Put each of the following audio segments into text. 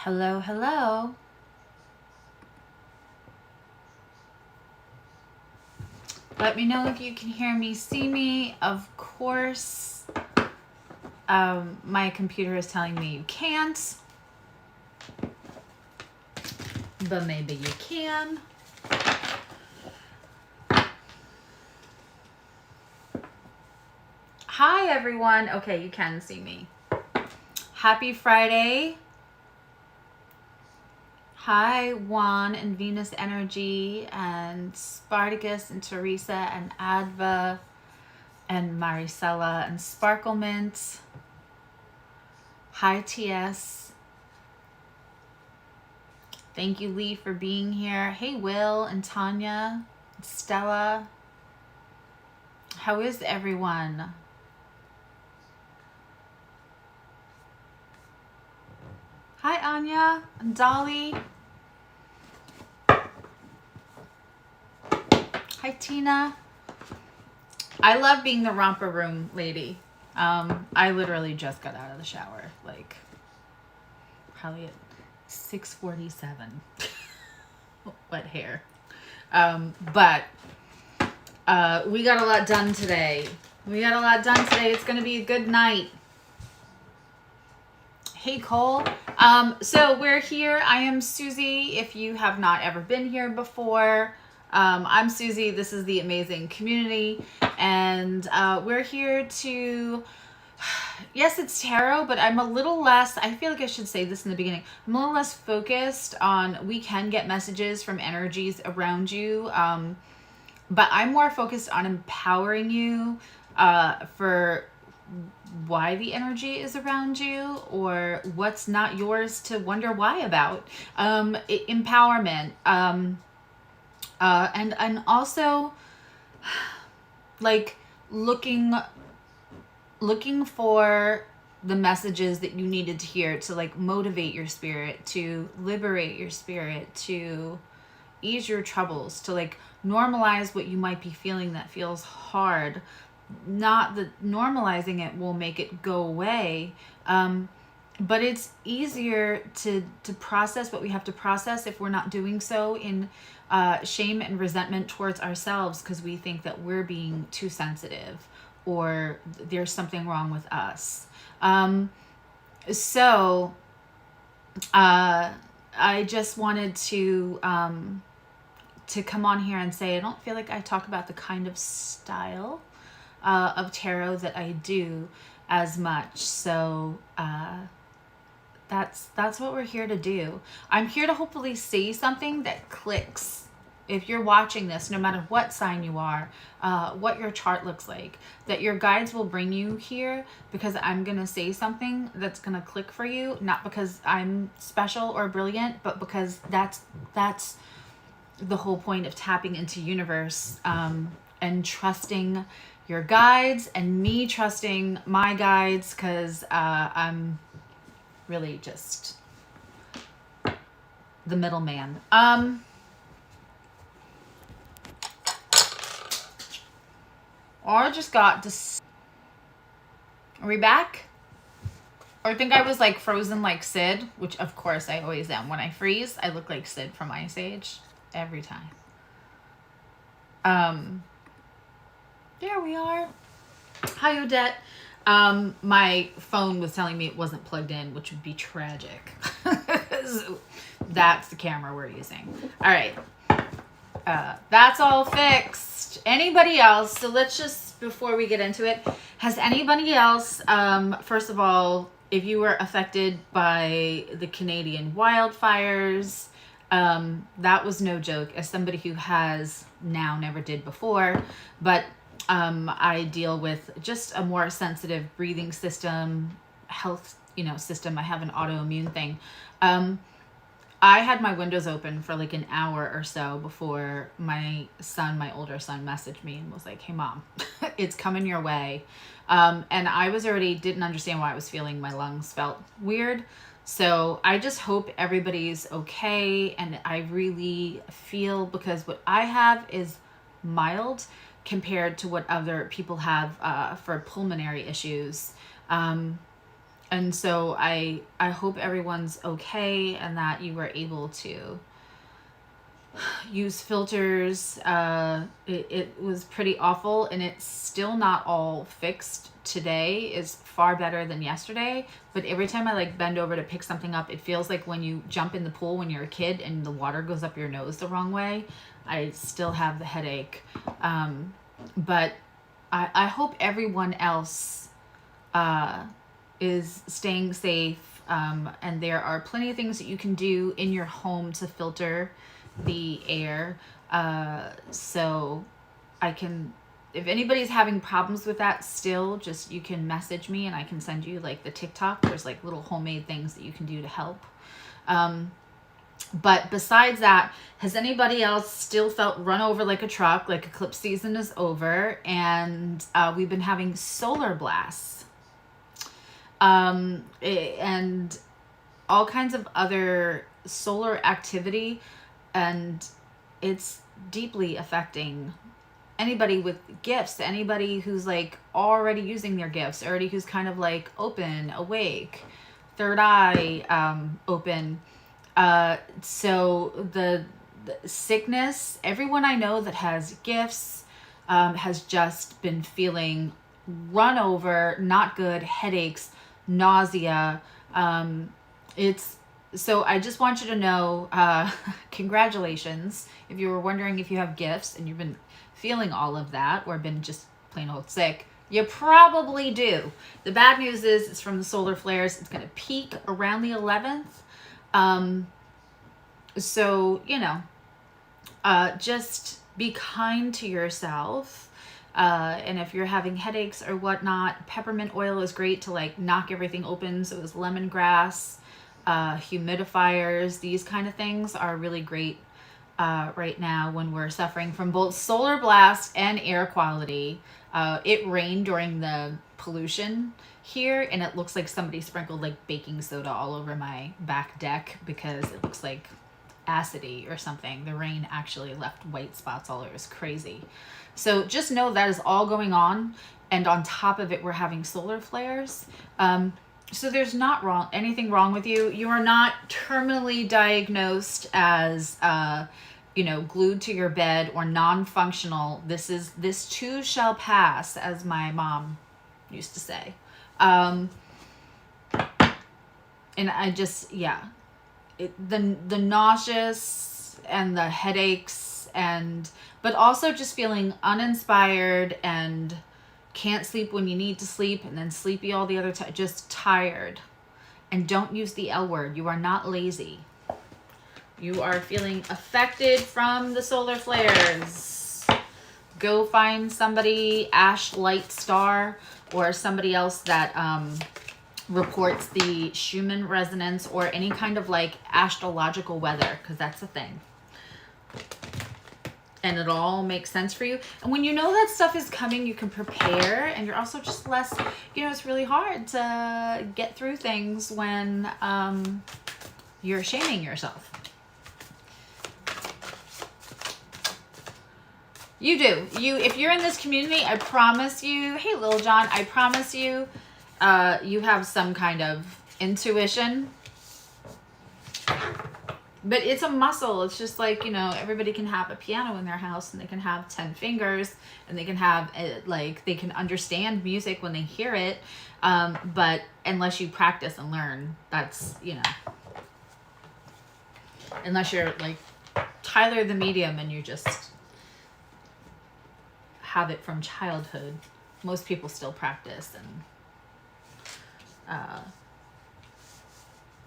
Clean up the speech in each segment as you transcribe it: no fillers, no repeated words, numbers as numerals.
Hello, hello. Let me know if you can hear me, see me. Of course, my computer is telling me you can't, but maybe you can. Hi, everyone. Okay, you can see me. Happy Friday. Hi, Juan and Venus Energy and Spartacus and Teresa and Adva and Maricela and Sparklemint. Hi, TS. Thank you, Lee, for being here. Hey, Will and Tanya and Stella. How is everyone? Hi, Anya and Dolly. Hi, Tina. I love being the romper room lady. I literally just got out of the shower, like probably at 6:47. Wet hair. But we got a lot done today. It's going to be a good night. Hey, Cole. So we're here. I am Suzy. If you have not ever been here before, I'm Suzy. This is the amazing community. And we're here to, yes, it's tarot, but I'm a little less, I feel like I should say this in the beginning. I'm a little less focused on, we can get messages from energies around you. But I'm more focused on empowering you for why the energy is around you or what's not yours to wonder why about. Empowerment. And also like looking for the messages that you needed to hear to like motivate your spirit, to liberate your spirit, to ease your troubles, to like normalize what you might be feeling that feels hard. Not that normalizing it will make it go away, but it's easier to process what we have to process if we're not doing so in shame and resentment towards ourselves because we think that we're being too sensitive or there's something wrong with us. So I just wanted to come on here and say I don't feel like I talk about the kind of style of tarot that I do as much. So that's what we're here to do. I'm here to hopefully say something that clicks. If you're watching this, no matter what sign you are, what your chart looks like, that your guides will bring you here because I'm going to say something that's going to click for you, not because I'm special or brilliant, but because that's the whole point of tapping into universe and trusting your guides and me trusting my guides because I'm really just the middleman. I just got this. Are we back? Or I think I was like frozen like Sid, which of course I always am. When I freeze, I look like Sid from Ice Age every time. There we are. Hi, Odette. My phone was telling me it wasn't plugged in, which would be tragic. So that's the camera we're using. All right. That's all fixed. Anybody else? So let's just, before we get into it, has anybody else, first of all, if you were affected by the Canadian wildfires, that was no joke. As somebody who has now, never did before, but I deal with just a more sensitive breathing system, health, system. I have an autoimmune thing. I had my windows open for like an hour or so before my older son messaged me and was like, hey mom, it's coming your way. And I didn't understand why I was feeling, my lungs felt weird. So I just hope everybody's okay. And I really feel, because what I have is mild compared to what other people have for pulmonary issues. And so I hope everyone's okay and that you were able to use filters. It was pretty awful, and it's still not all fixed. Today is far better than yesterday, but every time I like bend over to pick something up, it feels like when you jump in the pool when you're a kid and the water goes up your nose the wrong way. I still have the headache. But I hope everyone else is staying safe. And there are plenty of things that you can do in your home to filter the air. So I can, if anybody's having problems with that still, just, you can message me and I can send you like the TikTok. There's like little homemade things that you can do to help. But besides that, has anybody else still felt run over like a truck? Like eclipse season is over, and we've been having solar blasts. And all kinds of other solar activity, and it's deeply affecting anybody with gifts, anybody who's like already using their gifts, already who's kind of like open, awake, third eye open. So the sickness, everyone I know that has gifts has just been feeling run over, not good, headaches, nausea. So I just want you to know, congratulations. If you were wondering if you have gifts and you've been feeling all of that or been just plain old sick, you probably do. The bad news is it's from the solar flares. It's going to peak around the 11th. So, you know, just be kind to yourself. And if you're having headaches or whatnot, peppermint oil is great to like knock everything open. So is lemongrass, humidifiers, these kind of things are really great right now when we're suffering from both solar blast and air quality. It rained during the pollution here, and it looks like somebody sprinkled like baking soda all over my back deck because it looks like acidy or something. The rain actually left white spots all over. It was crazy. So just know that is all going on, and on top of it, we're having solar flares. So there's not anything wrong with you. You are not terminally diagnosed as glued to your bed or non-functional. This too shall pass, as my mom used to say. And I just, the nauseous and the headaches, but also just feeling uninspired and can't sleep when you need to sleep, and then sleepy all the other time, just tired. And don't use the L word. You are not lazy. You are feeling affected from the solar flares. Go find somebody, Ash Light Star, or somebody else that reports the Schumann resonance or any kind of like astrological weather, because that's a thing. And it all makes sense for you. And when you know that stuff is coming, you can prepare, and you're also just less, it's really hard to get through things when you're shaming yourself. You do. If you're in this community, I promise you, hey, Lil John, I promise you, you have some kind of intuition. But it's a muscle. It's just like, everybody can have a piano in their house, and they can have 10 fingers, and they can have they can understand music when they hear it. But unless you practice and learn, that's, unless you're like Tyler the Medium and you just have it from childhood, most people still practice and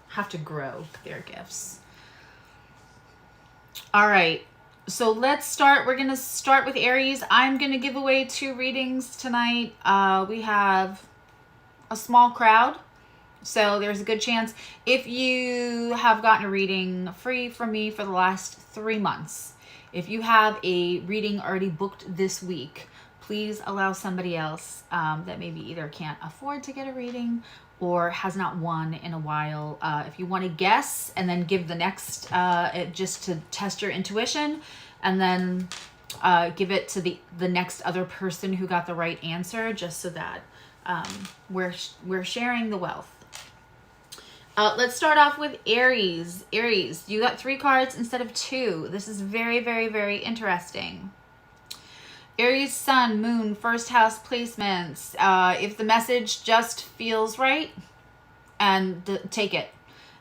have to grow their gifts. All right, so let's start. We're going to start with Aries. I'm going to give away 2 readings tonight. We have a small crowd, so there's a good chance. If you have gotten a reading free from me for the last 3 months, if you have a reading already booked this week, please allow somebody else that maybe either can't afford to get a reading or has not won in a while. If you want to guess and then give the next, just to test your intuition, and then give it to the next other person who got the right answer, just so that we're sharing the wealth. Let's start off with Aries. Aries, you got 3 cards instead of 2. This is very, very, very interesting. Aries, Sun, Moon, first house placements. If the message just feels right, and take it.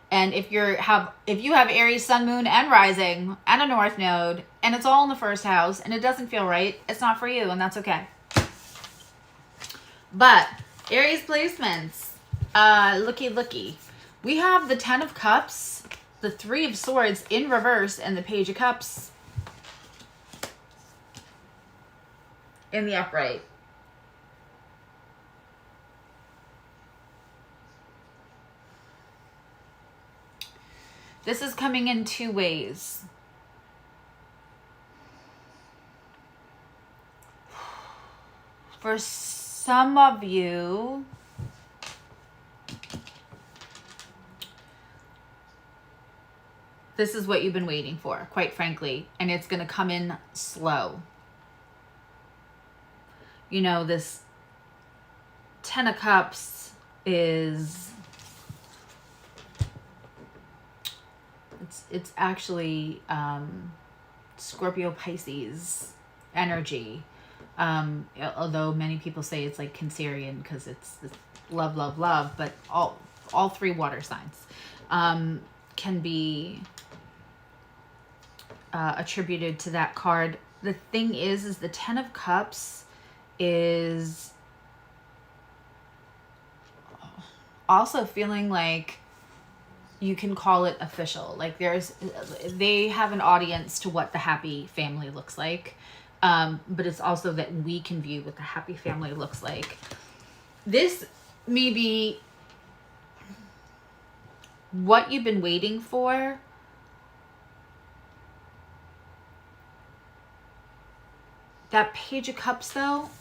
And if you have Aries, Sun, Moon, and Rising, and a North Node, and it's all in the first house, and it doesn't feel right, it's not for you, and that's okay. But Aries placements, looky. We have the 10 of Cups, the 3 of Swords in reverse, and the Page of Cups in the upright. This is coming in 2 ways. For some of you, this is what you've been waiting for, quite frankly, and it's going to come in slow. You know, this 10 of Cups is... It's actually Scorpio, Pisces energy. Although many people say it's like Cancerian because it's love, but all 3 water signs can be attributed to that card. The thing is the 10 of Cups is also feeling like you can call it official. Like they have an audience to what the happy family looks like. But it's also that we can view what the happy family looks like. This may be what you've been waiting for. That Page of Cups, though,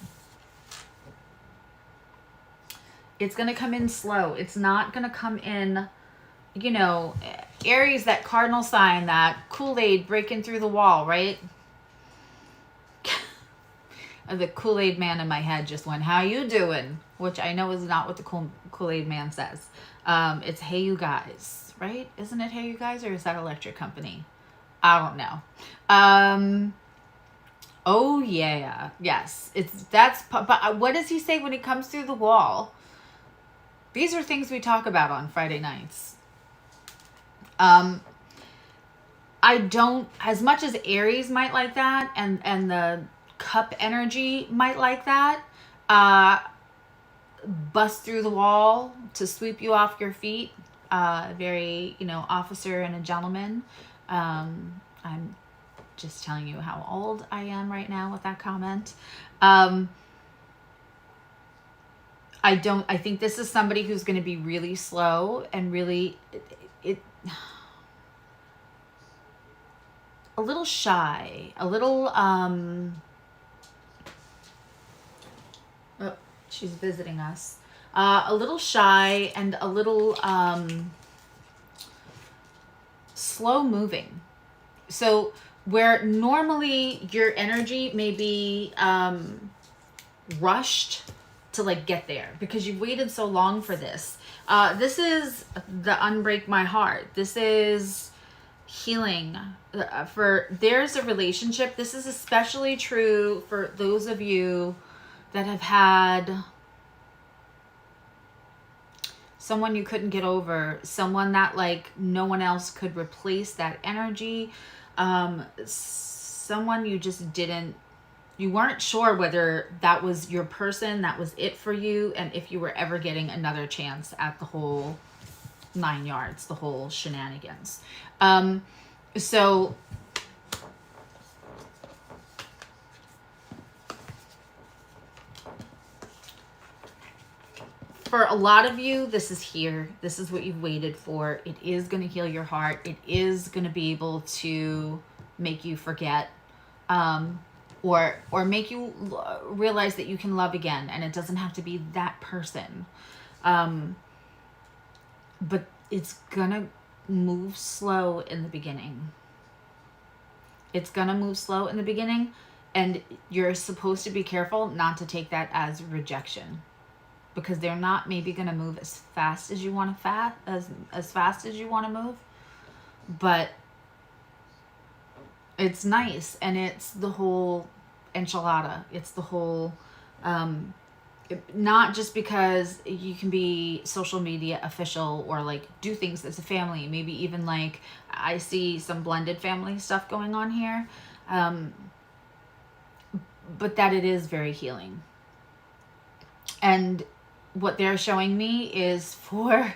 it's going to come in slow. It's not going to come in, you know, Aries, that cardinal sign, that Kool-Aid breaking through the wall, right? The Kool-Aid man in my head just went, "How you doing?" Which I know is not what the Kool-Aid man says. It's "Hey you guys," right? Isn't it "Hey you guys," or is that Electric Company? I don't know. Oh yeah, yes. But what does he say when he comes through the wall? These are things we talk about on Friday nights. I don't, as much as Aries might like that, and the Cup energy might like that, bust through the wall to sweep you off your feet, very, you know, officer and a gentleman. I'm just telling you how old I am right now with that comment. I think this is somebody who's going to be really slow and really, a little shy, a little, oh, she's visiting us. A little shy and a little slow moving. So where normally your energy may be rushed to like get there because you've waited so long for this. This is the Unbreak My Heart. This is healing. There's a relationship. This is especially true for those of you that have had someone you couldn't get over, someone that like no one else could replace that energy, someone you just you weren't sure whether that was your person, that was it for you, and if you were ever getting another chance at the whole 9 yards, the whole shenanigans. So for a lot of you, this is here. This is what you've waited for. It is going to heal your heart. It is going to be able to make you forget, or make you realize that you can love again, and it doesn't have to be that person. But it's going to move slow in the beginning. It's going to move slow in the beginning, and you're supposed to be careful not to take that as rejection. because they're not maybe going to move as fast as you want to as fast as you want to move, but it's nice. And it's the whole enchilada. It's the whole, not just because you can be social media official or like do things as a family, maybe even like I see some blended family stuff going on here, but that it is very healing. And what they're showing me is for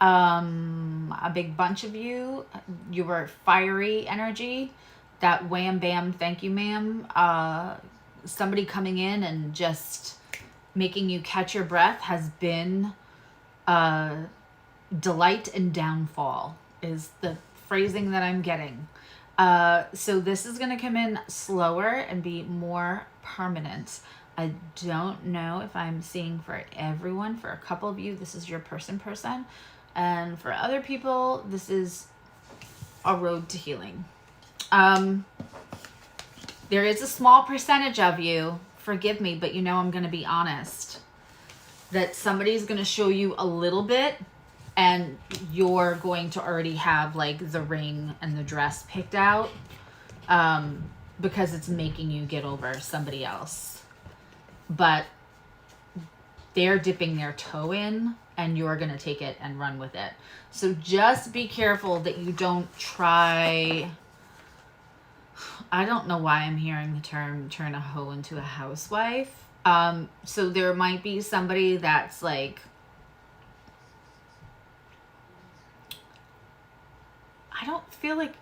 a big bunch of you, you were fiery energy, that wham bam thank you ma'am, somebody coming in and just making you catch your breath has been delight and downfall is the phrasing that I'm getting. So this is going to come in slower and be more permanent. I don't know if I'm seeing for everyone. For a couple of you, this is your person. And for other people, this is a road to healing. There is a small percentage of you, forgive me, but you know I'm going to be honest, that somebody's going to show you a little bit and you're going to already have like the ring and the dress picked out, because it's making you get over somebody else. But they're dipping their toe in and you're going to take it and run with it. So just be careful that you don't try. I don't know why I'm hearing the term turn a hoe into a housewife. So there might be somebody that's like, I don't feel like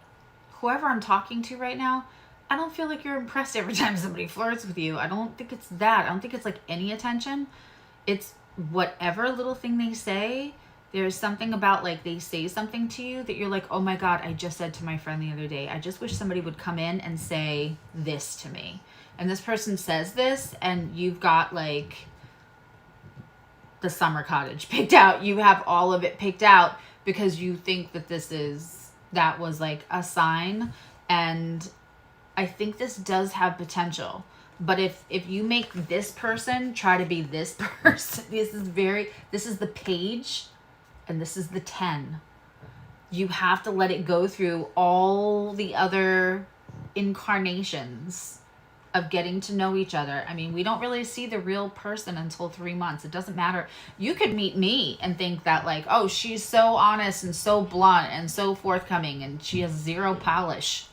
whoever I'm talking to right now, I don't feel like you're impressed every time somebody flirts with you. I don't think it's that. I don't think it's like any attention. It's whatever little thing they say. There's something about like they say something to you that you're like, oh my God, I just said to my friend the other day, I just wish somebody would come in and say this to me. And this person says this and you've got like the summer cottage picked out. You have all of it picked out because you think that that was like a sign. And I think this does have potential. But if you make this person try to be this person, this is the page and this is the 10. You have to let it go through all the other incarnations of getting to know each other. I mean, we don't really see the real person until 3 months. It doesn't matter. You could meet me and think that like, oh, she's so honest and so blunt and so forthcoming and she has zero polish.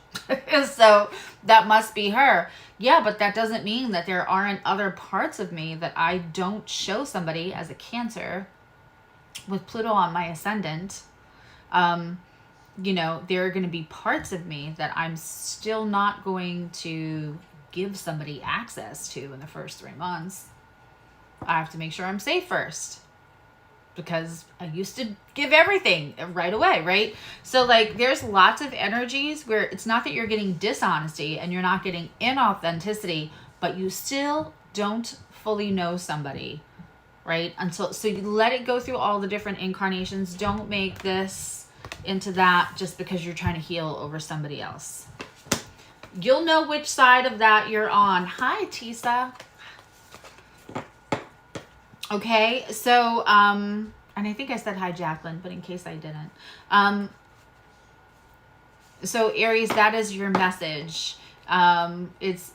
So that must be her. Yeah, but that doesn't mean that there aren't other parts of me that I don't show somebody as a Cancer with Pluto on my ascendant. You know, there are going to be parts of me that I'm still not going to give somebody access to in the first 3 months. I have to make sure I'm safe first, because I used to give everything right away, right? So like there's lots of energies where it's not that you're getting dishonesty and you're not getting inauthenticity, but you still don't fully know somebody, right? So you let it go through all the different incarnations. Don't make this into that just because you're trying to heal over somebody else. You'll know which side of that you're on. Hi, Tisa. Okay, so, and I think I said hi, Jacqueline, but in case I didn't. So Aries, that is your message. It's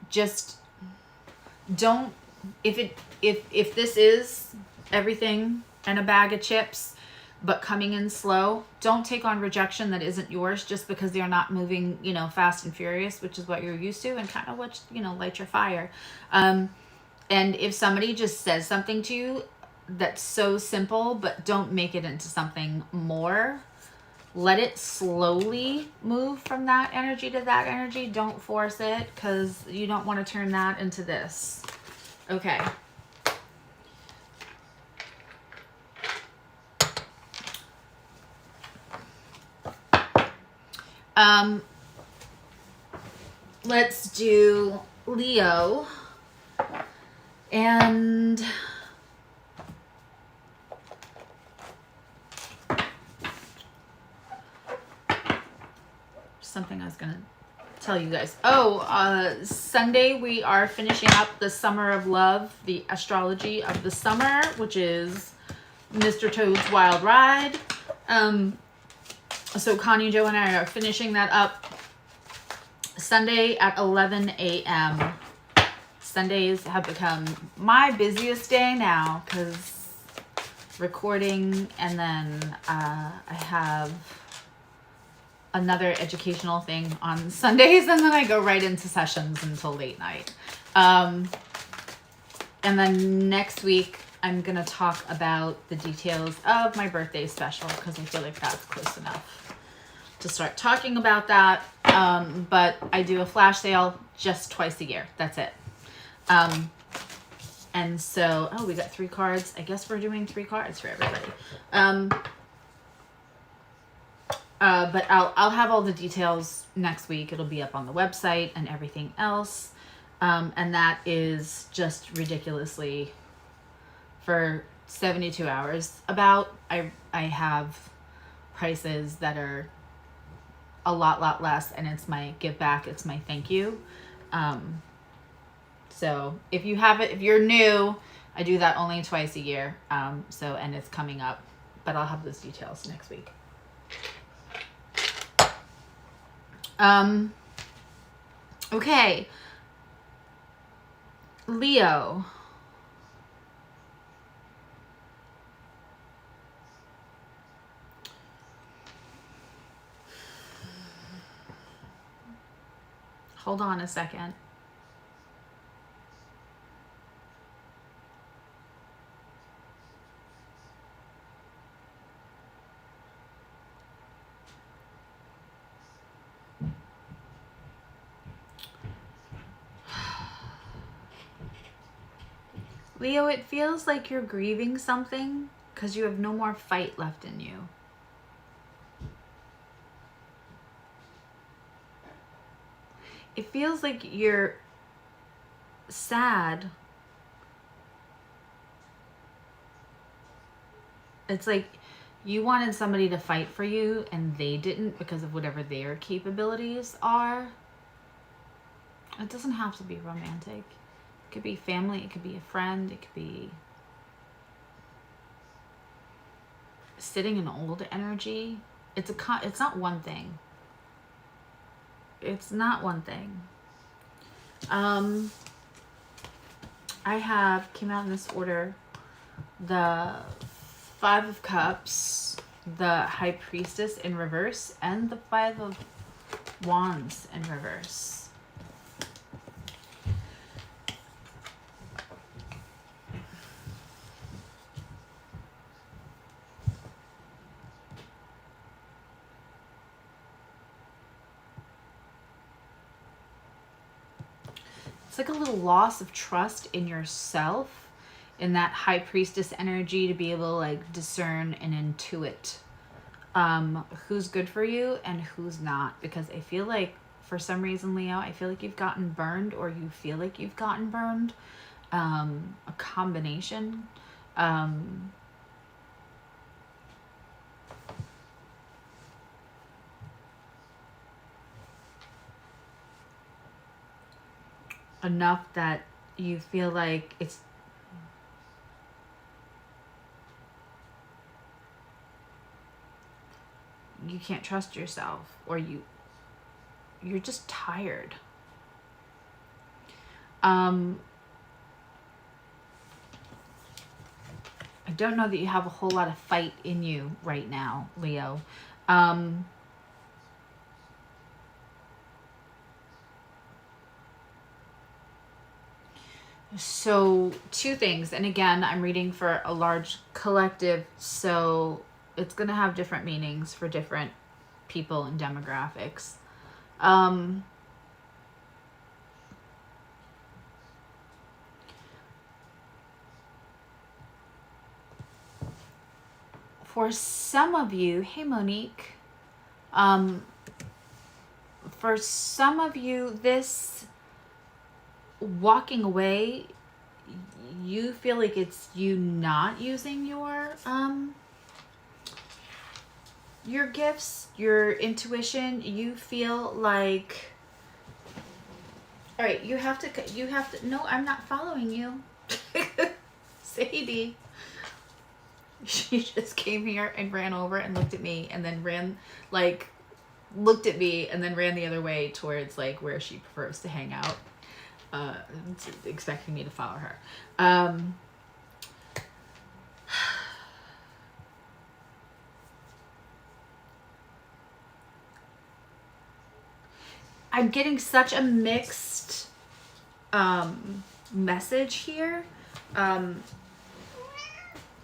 just, don't, if this is everything and a bag of chips, but coming in slow, don't take on rejection that isn't yours just because they're not moving, you know, fast and furious, which is what you're used to and kind of what, you know, light your fire. And if somebody just says something to you that's so simple, but don't make it into something more, let it slowly move from that energy to that energy. Don't force it, because you don't want to turn that into this. Okay. Let's do Leo. And something I was going to tell you guys. Sunday we are finishing up the Summer of Love, the astrology of the summer, which is Mr. Toad's Wild Ride. So Connie, Joe, and I are finishing that up Sunday at 11 a.m. Sundays have become my busiest day now because recording, and then I have another educational thing on Sundays, and then I go right into sessions until late night. And then next week I'm gonna talk about the details of my birthday special because I feel like that's close enough to start talking about that. But I do a flash sale just twice a year. That's it. And so, we got 3 cards. I guess we're doing 3 cards for everybody. But I'll have all the details next week. It'll be up on the website and everything else. And that is just ridiculously for 72 hours about. I have prices that are a lot less, and it's my give back. It's my thank you. So if you have it, if you're new, I do that only twice a year. And it's coming up, but I'll have those details next week. Okay. Leo. Hold on a second. Leo, it feels like you're grieving something because you have no more fight left in you. It feels like you're sad. It's like you wanted somebody to fight for you and they didn't because of whatever their capabilities are. It doesn't have to be romantic. It could be family, it could be a friend, it could be sitting in old energy. It's not one thing. It's not one thing. I came out in this order, the 5 of Cups, the High Priestess in reverse, and the 5 of Wands in reverse. It's like a little loss of trust in yourself, in that High Priestess energy, to be able to like discern and intuit who's good for you and who's not. Because I feel like for some reason, Leo, I feel like you've gotten burned, or you feel like you've gotten burned. A combination. Enough that you feel like you can't trust yourself, or you're just tired. I don't know that you have a whole lot of fight in you right now, Leo. So 2 things, and again, I'm reading for a large collective, so it's going to have different meanings for different people and demographics. For some of you, hey Monique, for some of you, this walking away, you feel like it's you not using your gifts, your intuition. You feel like All right, you have to, no, I'm not following you. Sadie. She just came here and ran over and looked at me and then ran, like, looked at me and then ran the other way towards, like, where she prefers to hang out, expecting me to follow her. I'm getting such a mixed message here.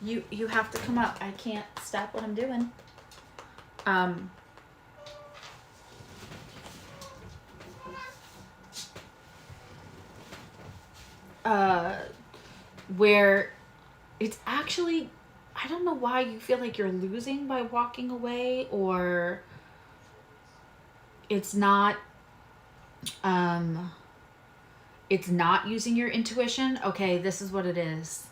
You have to come up. I can't stop what I'm doing. Where it's actually, I don't know why you feel like you're losing by walking away, or it's not using your intuition. Okay, this is what it is.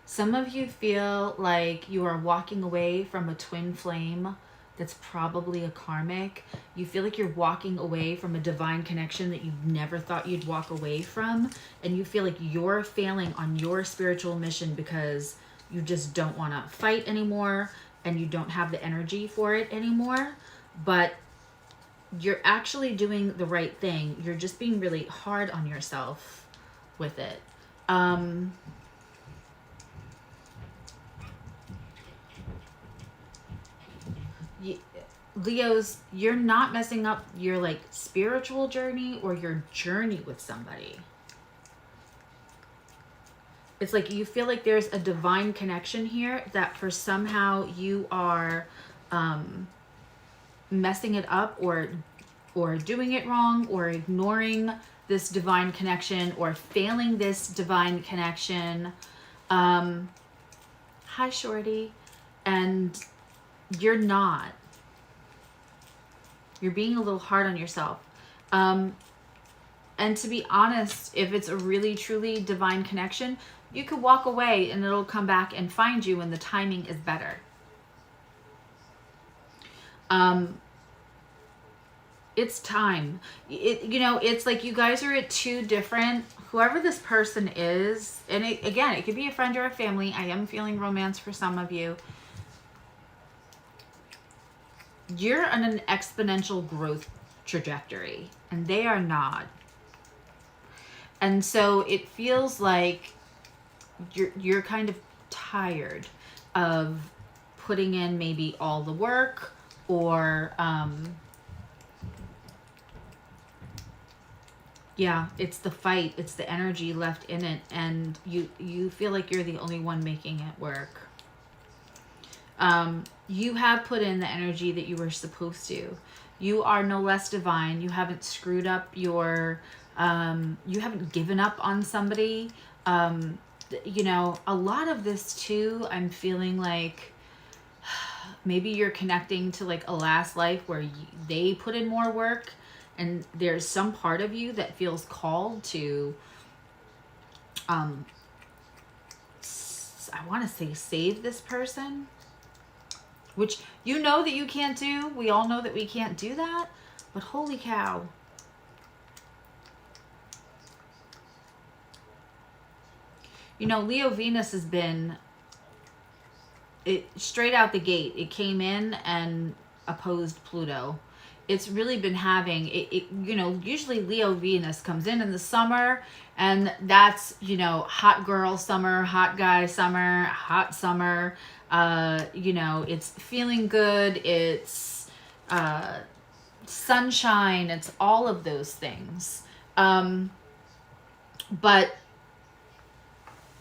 Some of you feel like you are walking away from a twin flame that's probably a karmic. You feel like you're walking away from a divine connection that you never thought you'd walk away from. And you feel like you're failing on your spiritual mission because you just don't want to fight anymore and you don't have the energy for it anymore. But you're actually doing the right thing. You're just being really hard on yourself with it. Leos, you're not messing up your, like, spiritual journey or your journey with somebody. It's like you feel like there's a divine connection here that for somehow you are messing it up or doing it wrong or ignoring this divine connection or failing this divine connection. Hi, Shorty. And you're not. You're being a little hard on yourself. And to be honest, if it's a really, truly divine connection, you could walk away and it'll come back and find you when the timing is better. It's time. It's like you guys are at two different, whoever this person is, and it could be a friend or a family. I am feeling romance for some of you. You're on an exponential growth trajectory and they are not. And so it feels like you're kind of tired of putting in maybe all the work or yeah, it's the fight, it's the energy left in it, and you feel like you're the only one making it work. You have put in the energy that you were supposed to. You are no less divine. You haven't screwed up your, you haven't given up on somebody. A lot of this too, I'm feeling like maybe you're connecting to like a last life where they put in more work, and there's some part of you that feels called to, I want to say save this person. Which you know that you can't do. We all know that we can't do that. But holy cow. Leo Venus has been straight out the gate. It came in and opposed Pluto. It's really been having, usually Leo Venus comes in the summer, and that's, hot girl summer, hot guy summer, hot summer. It's feeling good. It's sunshine. It's all of those things. But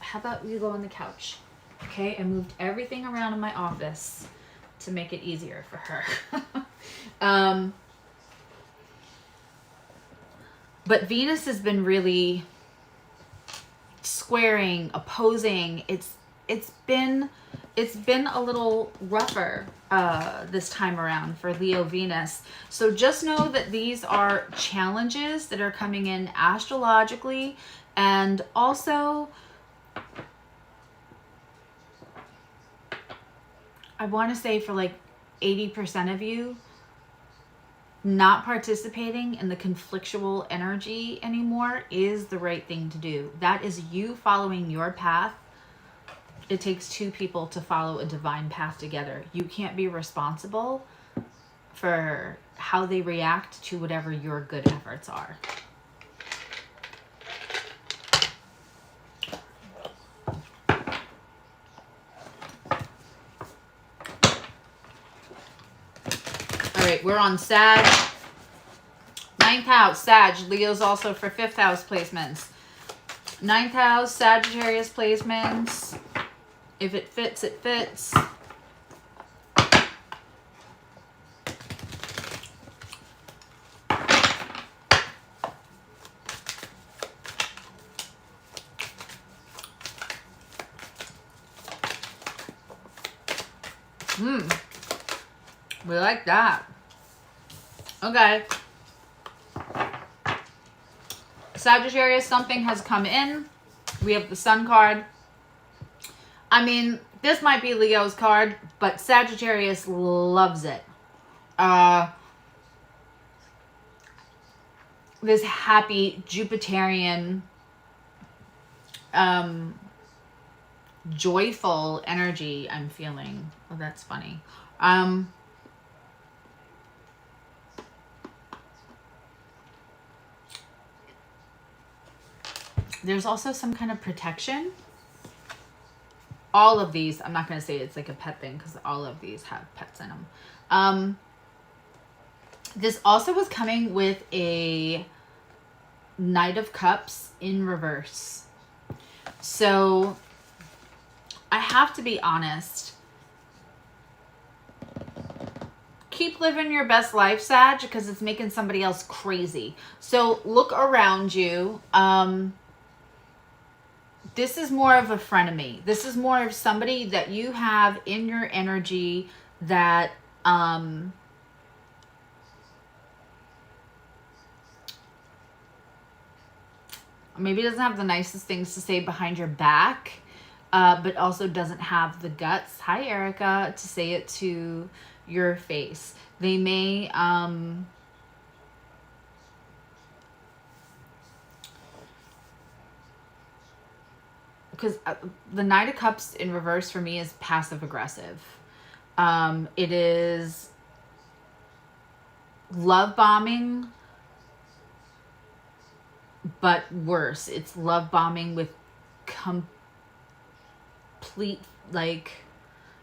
how about you go on the couch? Okay, I moved everything around in my office to make it easier for her. But Venus has been really squaring, opposing. It's been a little rougher this time around for Leo Venus. So just know that these are challenges that are coming in astrologically, and also I want to say for like 80% of you, not participating in the conflictual energy anymore is the right thing to do. That is you following your path. It takes two people to follow a divine path together. You can't be responsible for how they react to whatever your good efforts are. All right, we're on Sag. 9th house, Sag. Leo's also for 5th house placements. 9th house, Sagittarius placements. If it fits, it fits. We like that. Okay. Sagittarius, something has come in. We have the Sun card. I mean, this might be Leo's card, but Sagittarius loves it. This happy Jupiterian, joyful energy I'm feeling. Oh, that's funny. There's also some kind of protection. All of these, I'm not going to say it's like a pet thing because all of these have pets in them. This also was coming with a Knight of Cups in reverse. So I have to be honest. Keep living your best life, Sag, because it's making somebody else crazy. So look around you. This is more of a frenemy. This is more of somebody that you have in your energy that maybe doesn't have the nicest things to say behind your back, but also doesn't have the guts, hi Erica, to say it to your face. They may because the Knight of Cups in reverse for me is passive aggressive. It is love bombing, but worse. It's love bombing with complete, like,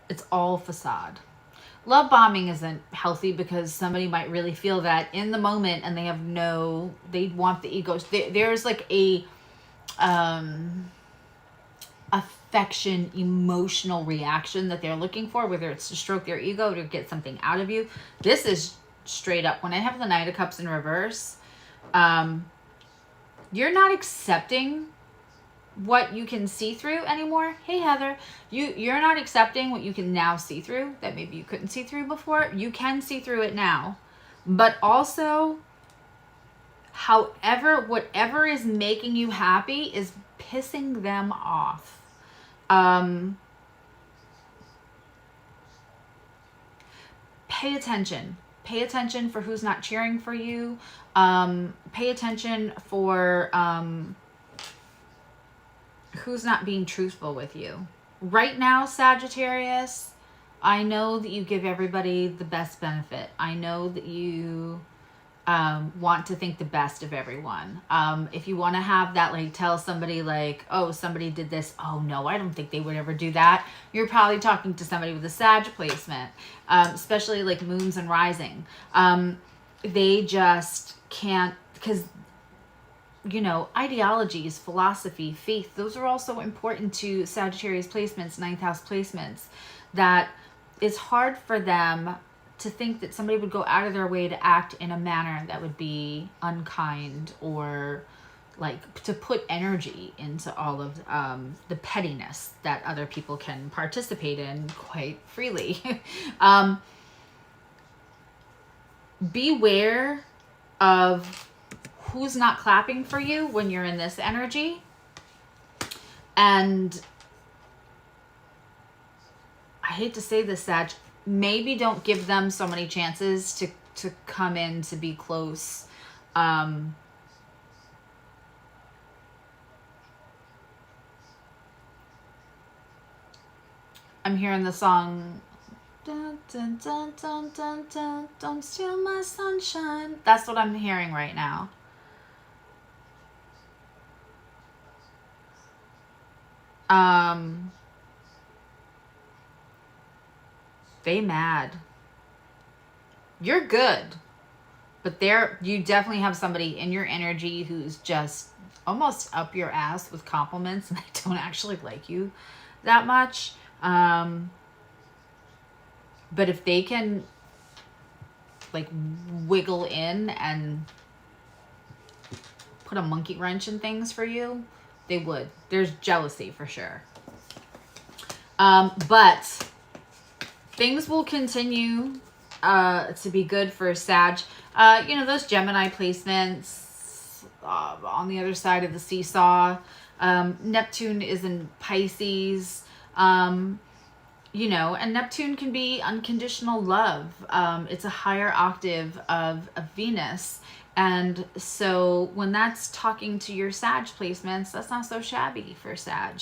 it's all facade. Love bombing isn't healthy because somebody might really feel that in the moment and they have they want the egos. There's like a affection, emotional reaction that they're looking for, whether it's to stroke their ego or to get something out of you. This is straight up. When I have the Knight of Cups in reverse, you're not accepting what you can see through anymore. Hey Heather, you're not accepting what you can now see through that maybe you couldn't see through before. You can see through it now, but also whatever is making you happy is pissing them off. Pay attention. Pay attention for who's not cheering for you. Pay attention for who's not being truthful with you. Right now, Sagittarius, I know that you give everybody the best benefit. I know that you want to think the best of everyone. If you want to have that, like, tell somebody like, oh, somebody did this. Oh no, I don't think they would ever do that. You're probably talking to somebody with a Sag placement, especially like moons and rising. They just can't, because, you know, ideologies, philosophy, faith, those are also important to Sagittarius placements, 9th house placements, that it's hard for them to think that somebody would go out of their way to act in a manner that would be unkind or like to put energy into all of the pettiness that other people can participate in quite freely. Beware of who's not clapping for you when you're in this energy. And I hate to say this, Sag, maybe don't give them so many chances to to come in to be close. I'm hearing the song, dun, dun, dun, dun, dun, dun, don't steal my sunshine. That's what I'm hearing right now. They mad. You're good. But you definitely have somebody in your energy who's just almost up your ass with compliments, and they don't actually like you that much. But if they can like wiggle in and put a monkey wrench in things for you, they would. There's jealousy for sure. But things will continue to be good for Sag. You know, those Gemini placements on the other side of the seesaw. Neptune is in Pisces. You know, and Neptune can be unconditional love. It's a higher octave of Venus. And so when that's talking to your Sag placements, that's not so shabby for Sag.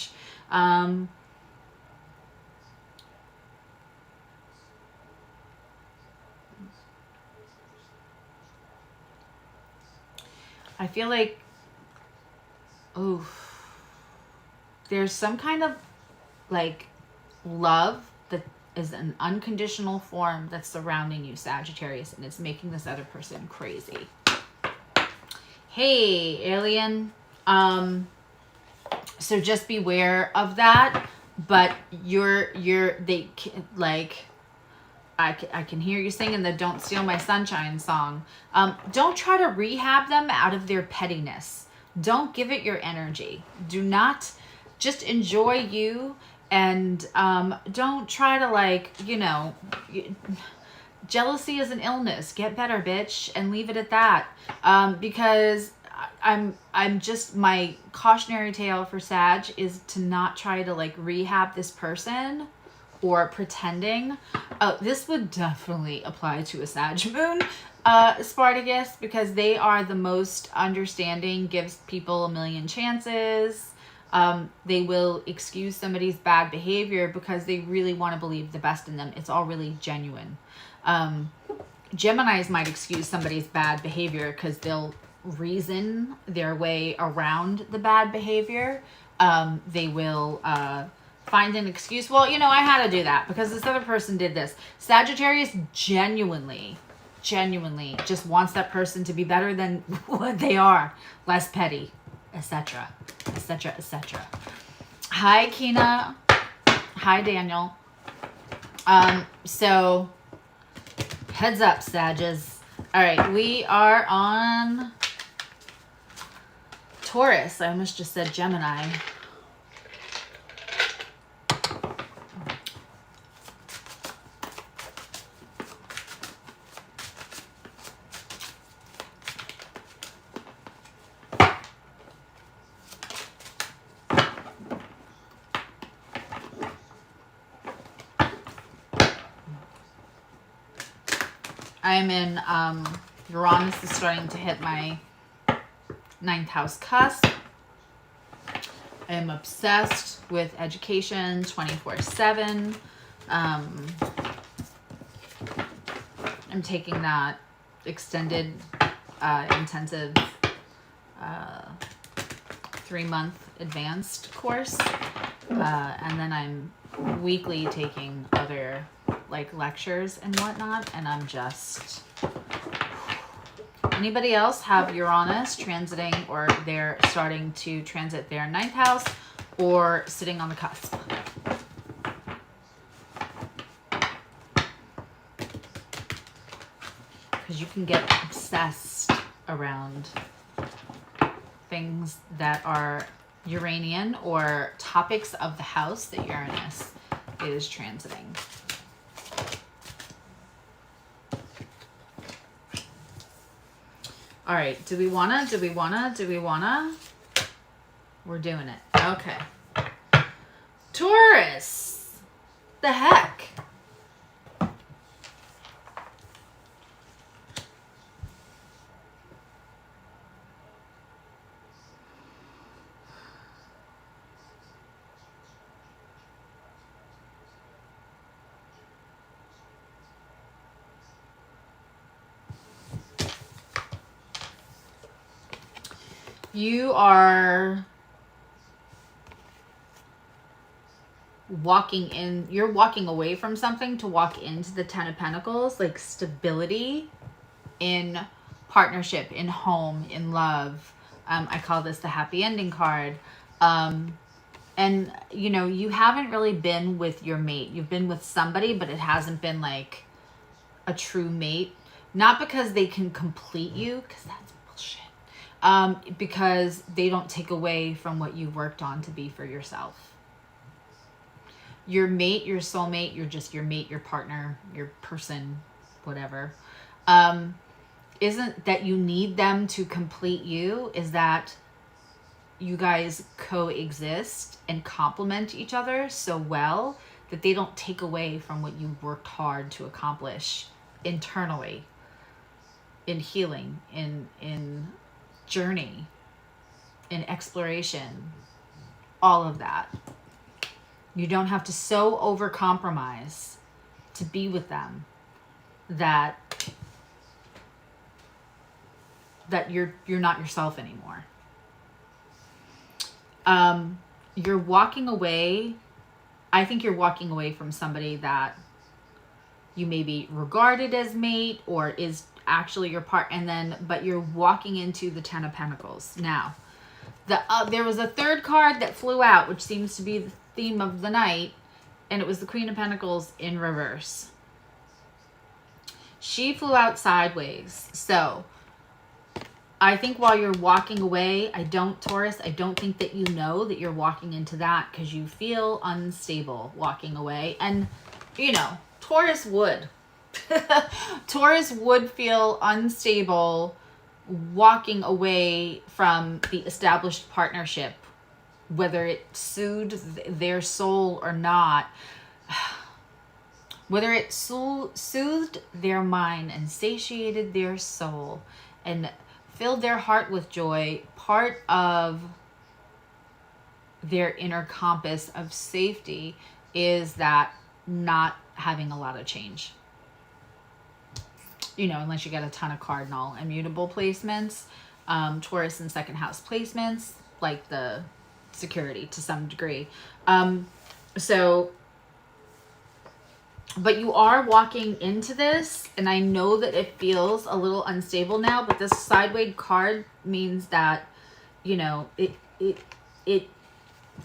I feel like, there's some kind of like love that is an unconditional form that's surrounding you, Sagittarius, and it's making this other person crazy. Hey, alien. So just beware of that. But I can hear you singing the Don't Steal My Sunshine song. Don't try to rehab them out of their pettiness. Don't give it your energy. Do not, just enjoy you, and don't try to, like, you know, jealousy is an illness. Get better, bitch, and leave it at that. Because I'm just, my cautionary tale for Sag is to not try to like rehab this person or pretending. This would definitely apply to a Sag moon, Spartacus, because they are the most understanding, gives people a million chances. They will excuse somebody's bad behavior because they really want to believe the best in them. It's all really genuine. Geminis might excuse somebody's bad behavior because they'll reason their way around the bad behavior. They will find an excuse. Well, you know, I had to do that because this other person did this. Sagittarius genuinely just wants that person to be better than what they are, less petty, etc., etc., etc. Hi, Kina. Hi, Daniel. So heads up, Sages. All right, we are on Taurus. I almost just said Gemini. I'm in, Uranus is starting to hit my 9th house cusp. I am obsessed with education 24/7. I'm taking that extended, intensive 3-month advanced course. And then I'm weekly taking other like lectures and whatnot, and I'm just... Anybody else have Uranus transiting, or they're starting to transit their 9th house, or sitting on the cusp? Because you can get obsessed around things that are Uranian or topics of the house that Uranus is transiting. All right, do we wanna? We're doing it. Okay. Taurus. The heck? You are you're walking away from something to walk into the Ten of Pentacles, like stability in partnership, in home, in love. I call this the happy ending card. And, you know, you haven't really been with your mate. You've been with somebody, but it hasn't been like a true mate. Not because they can complete you, because that's bullshit. Because they don't take away from what you worked on to be for yourself. Your mate, your soulmate, you're just your mate, your partner, your person, whatever. Isn't that you need them to complete you, is that you guys coexist and complement each other so well that they don't take away from what you worked hard to accomplish internally, in healing, in journey, in exploration, all of that. You don't have to so overcompromise to be with them that you're not yourself anymore. You're walking away. I think you're walking away from somebody that you maybe regarded as mate or is actually your part, but you're walking into the Ten of Pentacles. Now, there was a third card that flew out, which seems to be the theme of the night, and it was the Queen of Pentacles in reverse. She flew out sideways. So I think while you're walking away, Taurus, I don't think that you know that you're walking into that, because you feel unstable walking away. And, you know, Taurus would. Taurus would feel unstable walking away from the established partnership, whether it soothed their soul or not, whether it soothed their mind and satiated their soul and filled their heart with joy. Part of their inner compass of safety is that not having a lot of change. You know, unless you get a ton of cardinal immutable placements, Taurus and second house placements, like the security to some degree. But you are walking into this, and I know that it feels a little unstable now, but this sideways card means that, you know, it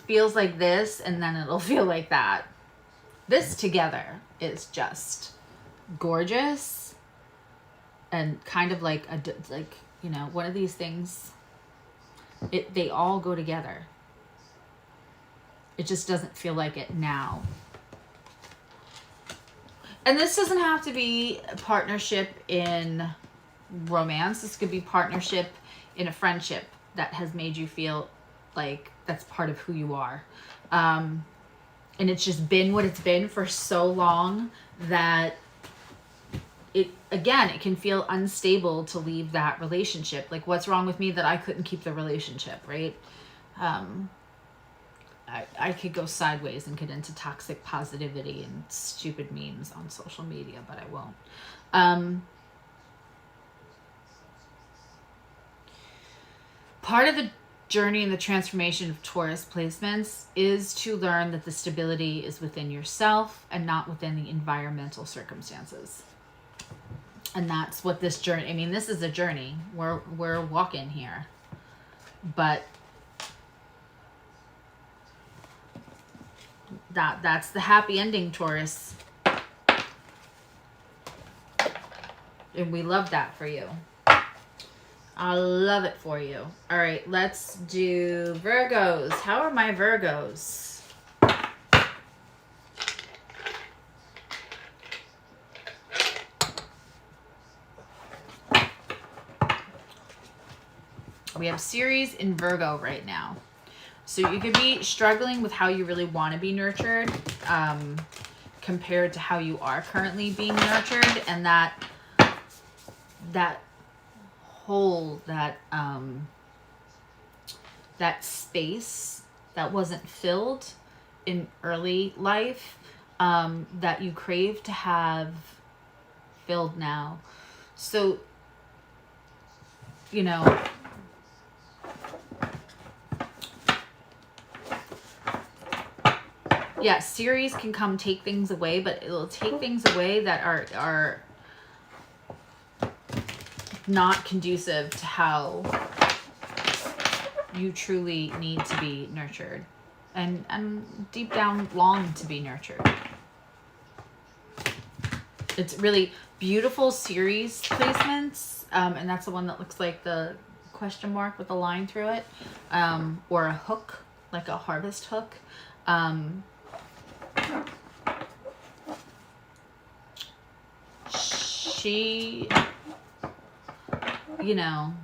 feels like this, and then it'll feel like that. This together is just gorgeous. And kind of like you know, one of these things, they all go together. It just doesn't feel like it now. And this doesn't have to be a partnership in romance. This could be partnership in a friendship that has made you feel like that's part of who you are. And it's just been what it's been for so long that it can feel unstable to leave that relationship. Like, what's wrong with me that I couldn't keep the relationship, right? I could go sideways and get into toxic positivity and stupid memes on social media, but I won't. Part of the journey and the transformation of Taurus placements is to learn that the stability is within yourself and not within the environmental circumstances. And that's what this journey, I mean, this is a journey. We're walking here. But that's the happy ending, Taurus. And we love that for you. I love it for you. All right, let's do Virgos. How are my Virgos? We have Ceres in Virgo right now. So you could be struggling with how you really want to be nurtured compared to how you are currently being nurtured. And that hole, that space that wasn't filled in early life that you crave to have filled now. So, you know, Yeah, Ceres can come take things away, but it'll take things away that are not conducive to how you truly need to be nurtured and deep down long to be nurtured. It's really beautiful Ceres placements, and that's the one that looks like the question mark with a line through it, or a hook, like a harvest hook. She, you know,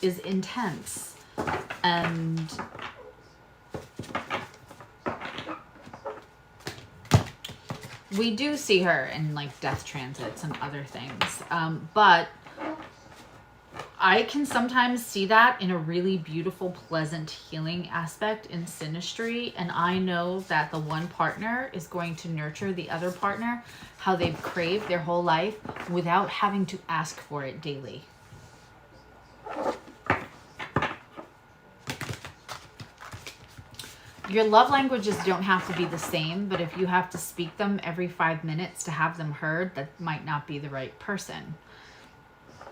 is intense, and we do see her in like death transits and other things, but I can sometimes see that in a really beautiful, pleasant, healing aspect in synastry, and I know that the one partner is going to nurture the other partner how they've craved their whole life without having to ask for it daily. Your love languages don't have to be the same, but if you have to speak them every 5 minutes to have them heard, that might not be the right person.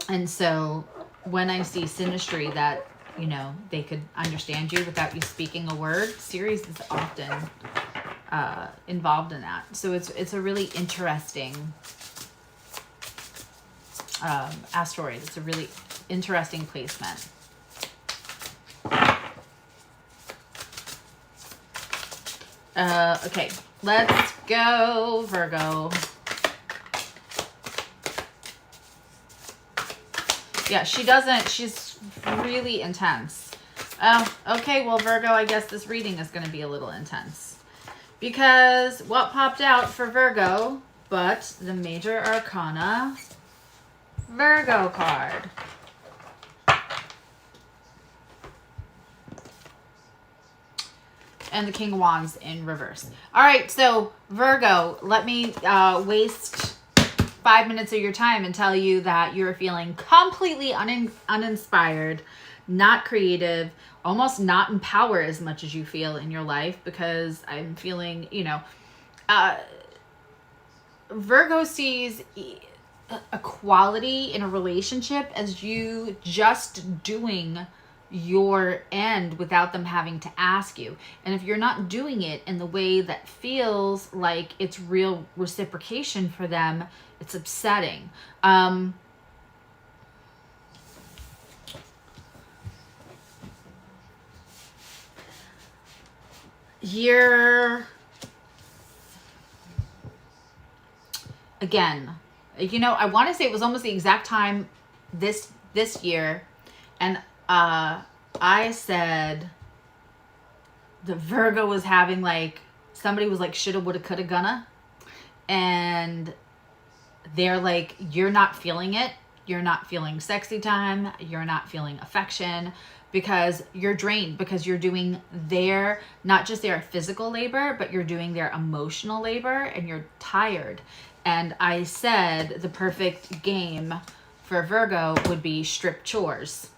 And so when I see synastry that, you know, they could understand you without you speaking a word, Ceres is often involved in that. So it's a really interesting asteroid. It's a really interesting placement. Okay, let's go Virgo. Yeah, she's really intense. Okay, well, Virgo, I guess this reading is going to be a little intense. Because what popped out for Virgo, but the major arcana Virgo card. And the King of Wands in reverse. All right, so Virgo, let me waste 5 minutes of your time and tell you that you're feeling completely uninspired, not creative, almost not empowered as much as you feel in your life, because I'm feeling, you know, Virgo sees a quality in a relationship as you just doing your end without them having to ask you. And if you're not doing it in the way that feels like it's real reciprocation for them, it's upsetting. You're, again, you know, I want to say it was almost the exact time this year, and I said the Virgo was having, like, somebody was like shoulda, woulda, coulda, gonna, and they're like, you're not feeling it. You're not feeling sexy time. You're not feeling affection because you're drained, because you're doing their, not just their physical labor, but you're doing their emotional labor, and you're tired. And I said the perfect game for Virgo would be strip chores.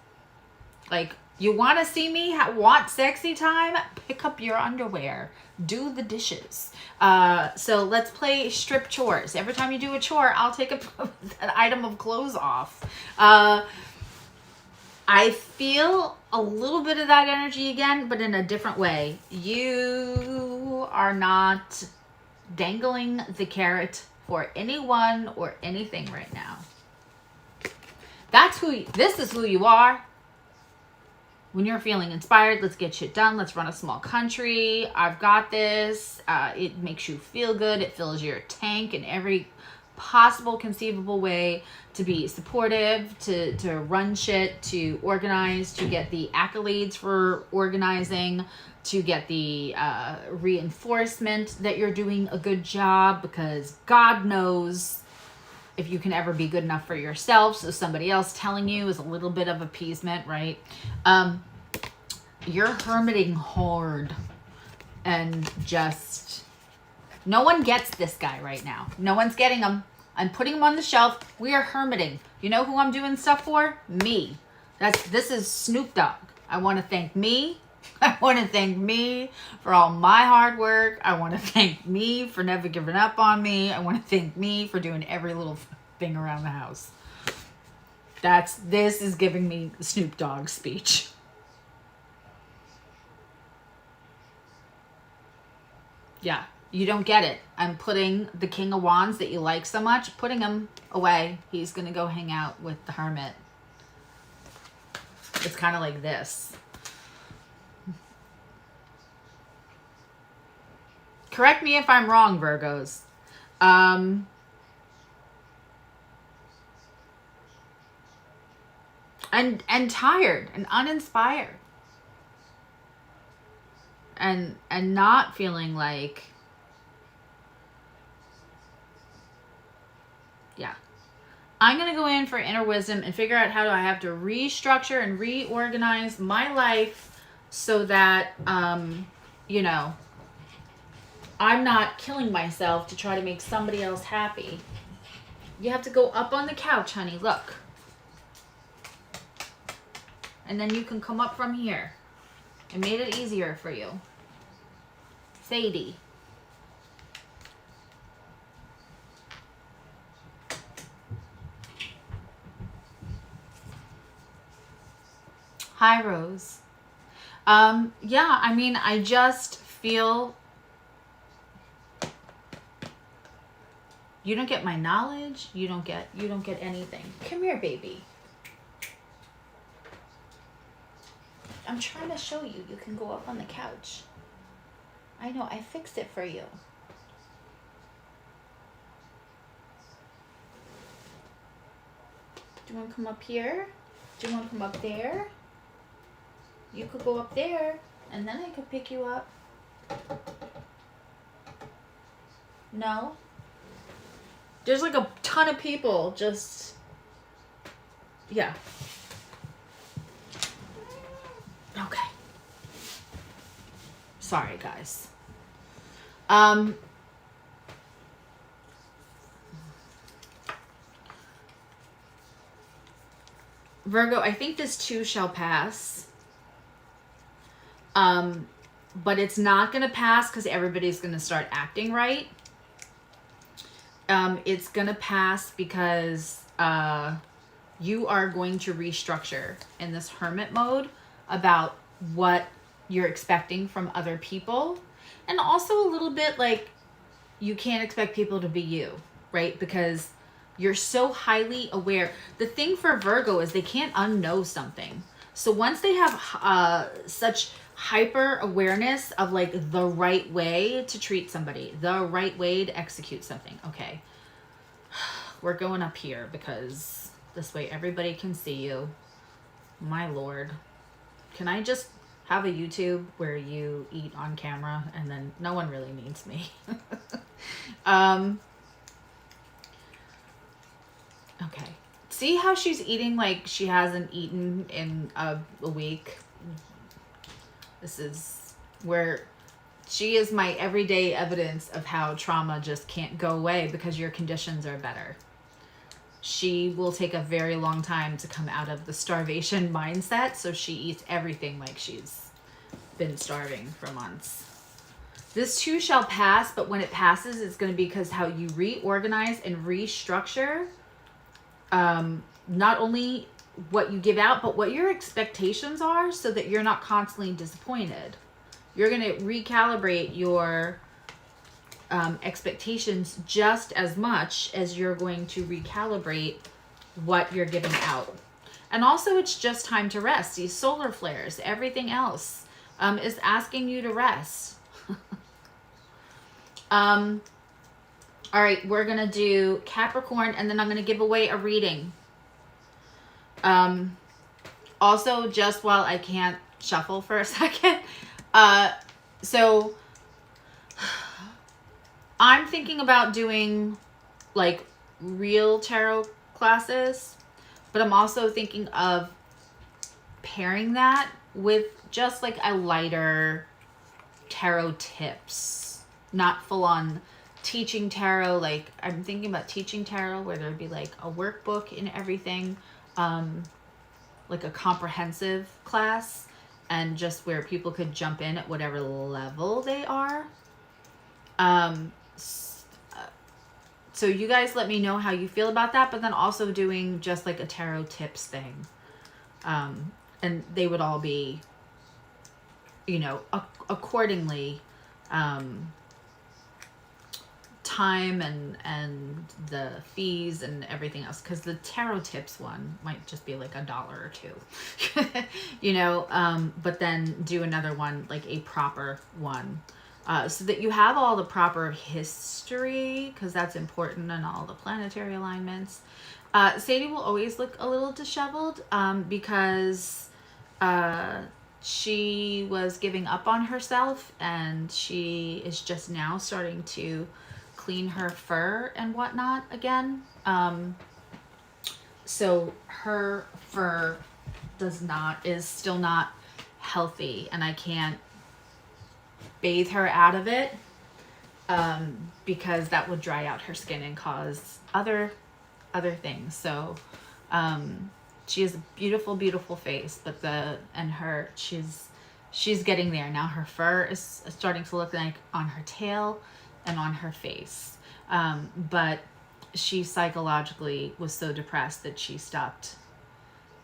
Like, you want to see me want sexy time? Pick up your underwear. Do the dishes. So let's play strip chores. Every time you do a chore, I'll take an item of clothes off. I feel a little bit of that energy again, but in a different way. You are not dangling the carrot for anyone or anything right now. This is who you are. When you're feeling inspired, let's get shit done. Let's run a small country. I've got this. It makes you feel good. It fills your tank in every possible conceivable way, to be supportive, to run shit, to organize, to get the accolades for organizing, to get the reinforcement that you're doing a good job, because God knows if you can ever be good enough for yourself, so somebody else telling you is a little bit of appeasement, right? You're hermiting hard, and just, no one gets this guy right now. No one's getting him. I'm putting him on the shelf. We are hermiting. You know who I'm doing stuff for? Me. This is Snoop Dogg. I want to thank me I want to thank me for all my hard work. I want to thank me for never giving up on me. I want to thank me for doing every little thing around the house. This is giving me Snoop Dogg speech. Yeah, you don't get it. I'm putting the King of Wands that you like so much, putting him away. He's going to go hang out with the Hermit. It's kind of like this. Correct me if I'm wrong, Virgos. And tired and uninspired. And not feeling like, yeah. I'm going to go in for inner wisdom and figure out how do I have to restructure and reorganize my life so that, you know, I'm not killing myself to try to make somebody else happy. You have to go up on the couch, honey. Look. And then you can come up from here. I made it easier for you. Sadie. Hi, Rose. Yeah, I mean, I just feel you don't get my knowledge. You don't get anything. Come here, baby. I'm trying to show you. You can go up on the couch. I know, I fixed it for you. Do you want to come up here? Do you want to come up there? You could go up there, and then I could pick you up. No? There's like a ton of people just... Yeah. Okay. Sorry, guys. Virgo, I think this too shall pass. But it's not going to pass because everybody's going to start acting right. It's going to pass because you are going to restructure in this hermit mode about what you're expecting from other people. And also a little bit like you can't expect people to be you, right? Because you're so highly aware. The thing for Virgo is they can't unknow something. So once they have such hyper awareness of like the right way to treat somebody, the right way to execute something. Okay, we're going up here because this way everybody can see you. My Lord. Can I just have a YouTube where you eat on camera and then no one really needs me? Okay. See how she's eating like she hasn't eaten in a week? This is where she is my everyday evidence of how trauma just can't go away because your conditions are better. She will take a very long time to come out of the starvation mindset, so she eats everything like she's been starving for months. This too shall pass, but when it passes, it's going to be because how you reorganize and restructure not only what you give out, but what your expectations are so that you're not constantly disappointed. You're going to recalibrate your expectations just as much as you're going to recalibrate what you're giving out. And also it's just time to rest. These solar flares, everything else is asking you to rest. All right, we're going to do Capricorn, and then I'm going to give away a reading. Also, just while I can't shuffle for a second, so I'm thinking about doing like real tarot classes, but I'm also thinking of pairing that with just like a lighter tarot tips, not full on teaching tarot. Like I'm thinking about teaching tarot where there'd be like a workbook and everything, like a comprehensive class, and just where people could jump in at whatever level they are. So you guys let me know how you feel about that, but then also doing just like a tarot tips thing. And they would all be, you know, accordingly, time and the fees and everything else, because the tarot tips one might just be like $1 or $2, you know, but then do another one, like a proper one, so that you have all the proper history, because that's important, and all the planetary alignments. Sadie will always look a little disheveled, because she was giving up on herself, and she is just now starting to clean her fur and whatnot again. So her fur is still not healthy, and I can't bathe her out of it, because that would dry out her skin and cause other things. So she has a beautiful, beautiful face, but she's getting there now. Her fur is starting to look like on her tail and on her face, but she psychologically was so depressed that she stopped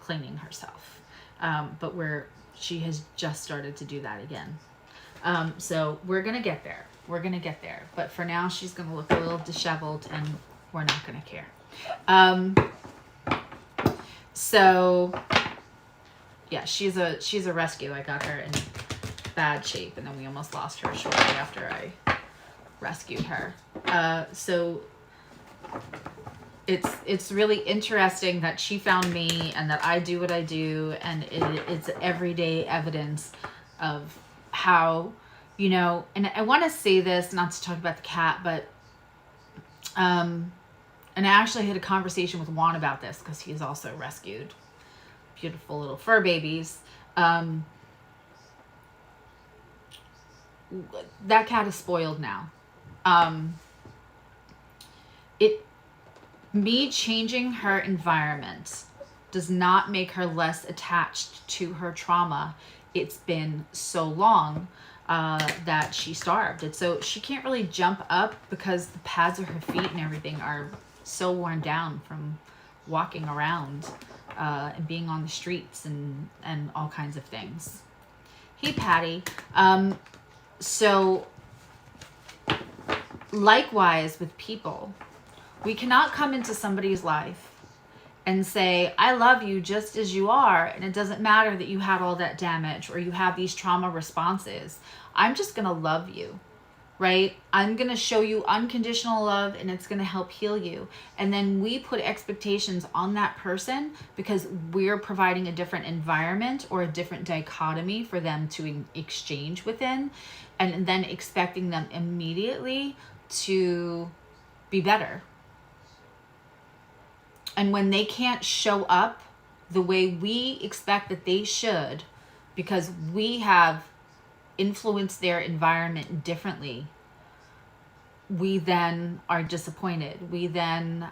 cleaning herself, but she has just started to do that again. So we're gonna get there. But for now, she's gonna look a little disheveled, and we're not gonna care. So yeah, she's a rescue. I got her in bad shape, and then we almost lost her shortly after I rescued her. So it's really interesting that she found me, and that I do what I do, and it's everyday evidence of how, you know, and I want to say this, not to talk about the cat, but and I actually had a conversation with Juan about this, because he's also rescued beautiful little fur babies. That cat is spoiled now. Me changing her environment does not make her less attached to her trauma. It's been so long that she starved. And so she can't really jump up, because the pads of her feet and everything are so worn down from walking around and being on the streets and all kinds of things. Hey, Patty. So likewise with people, we cannot come into somebody's life and say, I love you just as you are, and it doesn't matter that you had all that damage or you have these trauma responses. I'm just going to love you, right? I'm going to show you unconditional love, and it's going to help heal you. And then we put expectations on that person because we're providing a different environment or a different dichotomy for them to exchange within, and then expecting them immediately to be better. And when they can't show up the way we expect that they should, because we have influenced their environment differently, we then are disappointed. We then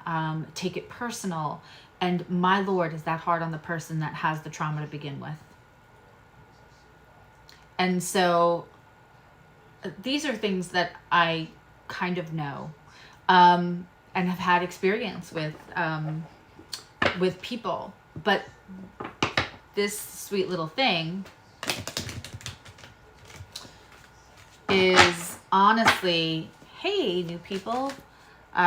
take it personal. And my Lord, is that hard on the person that has the trauma to begin with. And so these are things that I kind of know and have had experience with people. But this sweet little thing is honestly, hey, new people, all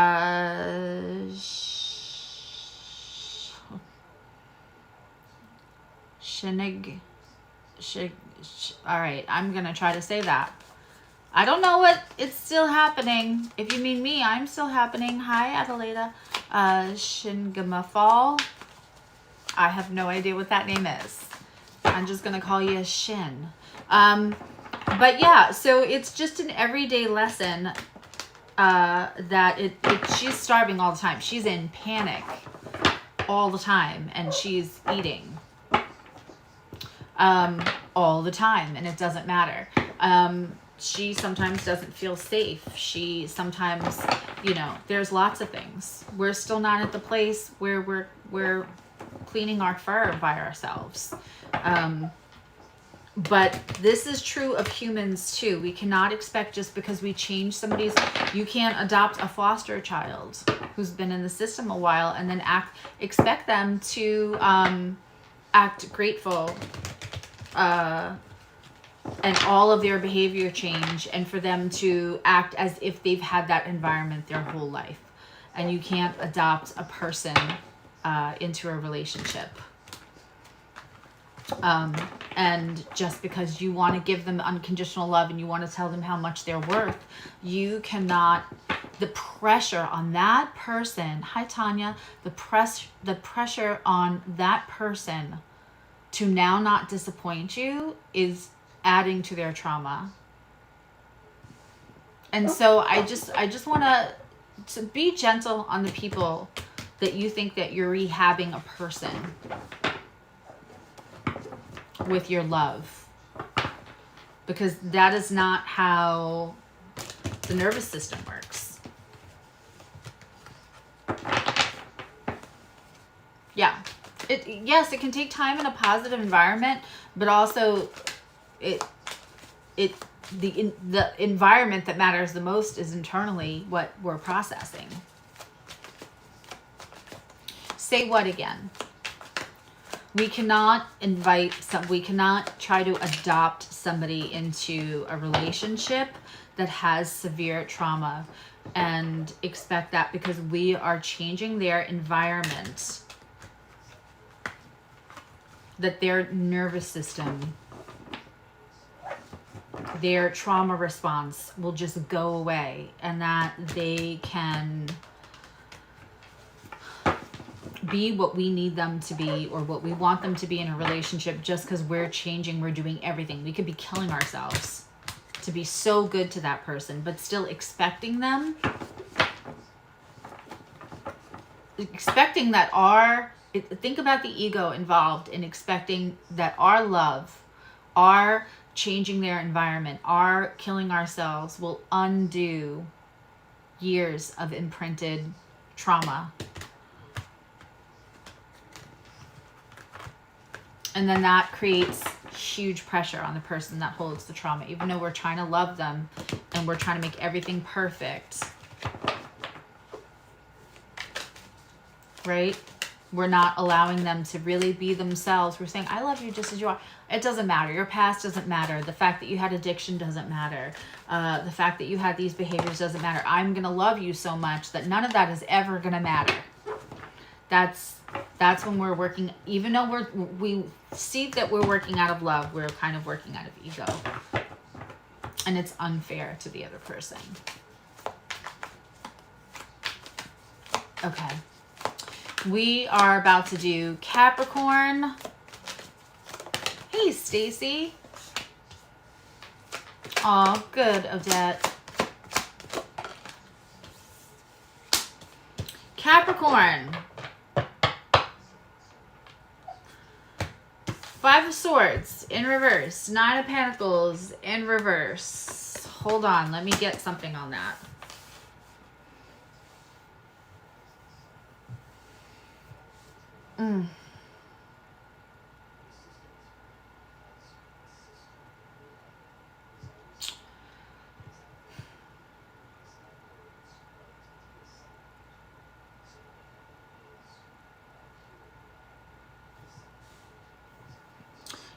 right, I'm gonna try to say that. I don't know what, it's still happening. If you mean me, I'm still happening. Hi, Adelaida. Shingamafal. I have no idea what that name is. I'm just going to call you Shin. But yeah, so it's just an everyday lesson that she's starving all the time. She's in panic all the time, and she's eating all the time, and it doesn't matter. She sometimes doesn't feel safe. She sometimes, there's lots of things. We're still not at the place where we're cleaning our fur by ourselves. But this is true of humans too. We cannot expect just because we change somebody's, you can't adopt a foster child who's been in the system a while and then expect them to act grateful and all of their behavior change, and for them to act as if they've had that environment their whole life. And you can't adopt a person into a relationship. And just because you want to give them unconditional love and you want to tell them how much they're worth, you cannot, the pressure on that person, hi Tanya, the pressure on that person to now not disappoint you is adding to their trauma. And so I just want to be gentle on the people that you think that you're rehabbing a person with your love, because that is not how the nervous system works. Yeah, yes, it can take time in a positive environment, but also the environment that matters the most is internally what we're processing. Say what again? We cannot we cannot try to adopt somebody into a relationship that has severe trauma and expect that because we are changing their environment, that their nervous system, their trauma response will just go away, and that they can be what we need them to be or what we want them to be in a relationship just because we're changing, we're doing everything. We could be killing ourselves to be so good to that person, but still expecting that think about the ego involved in expecting that our love, our changing their environment, our killing ourselves will undo years of imprinted trauma. And then that creates huge pressure on the person that holds the trauma, even though we're trying to love them and we're trying to make everything perfect. Right? We're not allowing them to really be themselves. We're saying, I love you just as you are. It doesn't matter. Your past doesn't matter. The fact that you had addiction doesn't matter. The fact that you had these behaviors doesn't matter. I'm going to love you so much that none of that is ever going to matter. That's when we're working, even though we see that we're working out of love, we're kind of working out of ego. And it's unfair to the other person. Okay. We are about to do Capricorn. Hey, Stacy. Oh, good, Odette. Capricorn. 5 of Swords in reverse. 9 of Pentacles in reverse. Hold on, let me get something on that.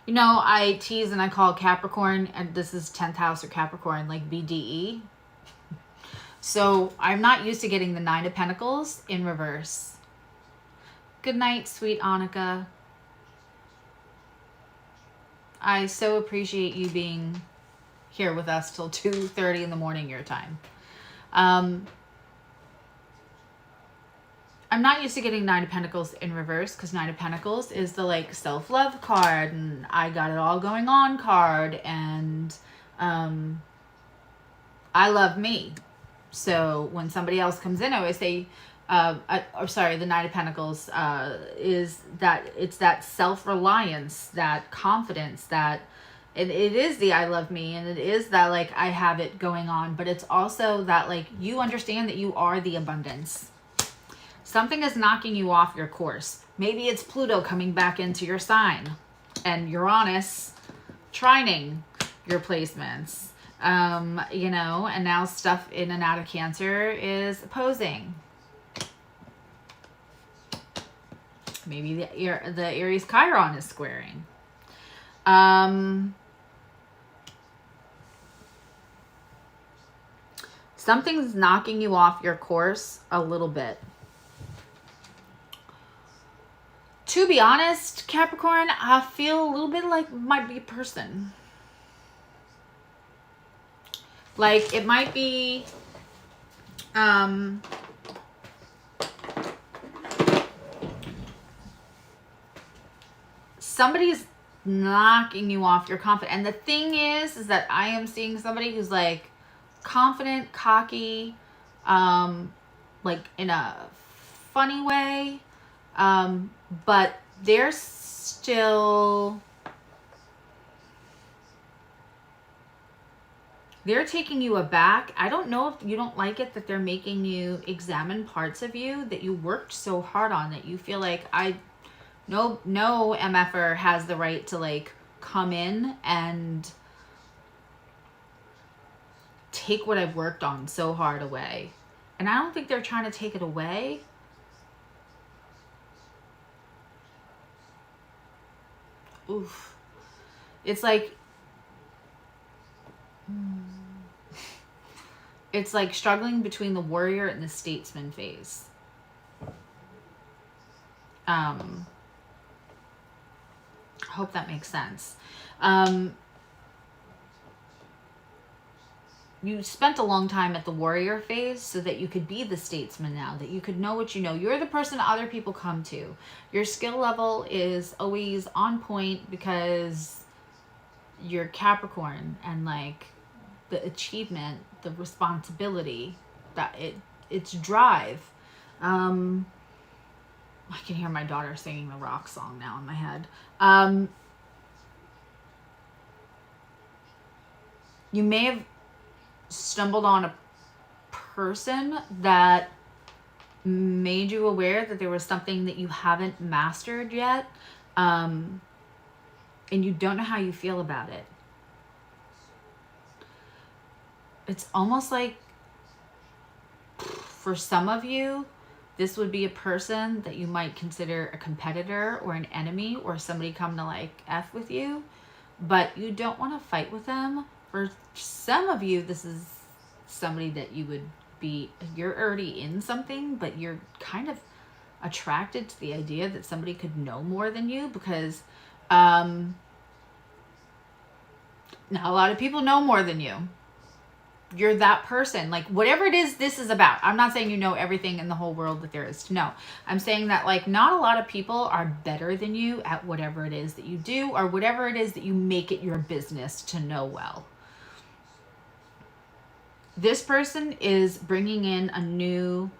You know, I tease and I call Capricorn, and this is 10th house or Capricorn, like BDE. So I'm not used to getting the 9 of Pentacles in reverse. Good night, sweet Annika. I so appreciate you being here with us till 2:30 in the morning your time. I'm not used to getting 9 of Pentacles in reverse because 9 of Pentacles is the like self-love card and I got it all going on card, and I love me. So when somebody else comes in, I always say, the 9 of Pentacles is that it's that self-reliance, that confidence, that it is the I love me, and it is that like I have it going on, but it's also that like you understand that you are the abundance. Something is knocking you off your course. Maybe it's Pluto coming back into your sign and Uranus trining your placements. You know, and now stuff in and out of Cancer is opposing. Maybe the Aries Chiron is squaring. Something's knocking you off your course a little bit. To be honest, Capricorn, I feel a little bit like it might be a person. Like it might be somebody's knocking you off your confidence. And the thing is that I am seeing somebody who's like confident, cocky, like in a funny way, but they're still, they're taking you aback. I don't know if you don't like it that they're making you examine parts of you that you worked so hard on, that you feel like no MFer has the right to like come in and take what I've worked on so hard away. And I don't think they're trying to take it away. Oof. It's like, it's like struggling between the warrior and the statesman phase. I hope that makes sense. You spent a long time at the warrior phase so that you could be the statesman now, that you could know what you know. You're the person other people come to. Your skill level is always on point because you're Capricorn, and like the achievement, the responsibility, that it's drive. I can hear my daughter singing the rock song now in my head. You may have stumbled on a person that made you aware that there was something that you haven't mastered yet, and you don't know how you feel about it. It's almost like for some of you, this would be a person that you might consider a competitor or an enemy, or somebody come to like F with you, but you don't want to fight with them. For some of you, this is somebody that you would be, you're already in something, but you're kind of attracted to the idea that somebody could know more than you, because not a lot of people know more than you. You're that person. Like whatever it is this is about. I'm not saying you know everything in the whole world that there is to know. I'm saying that like not a lot of people are better than you at whatever it is that you do, or whatever it is that you make it your business to know well. This person is bringing in a new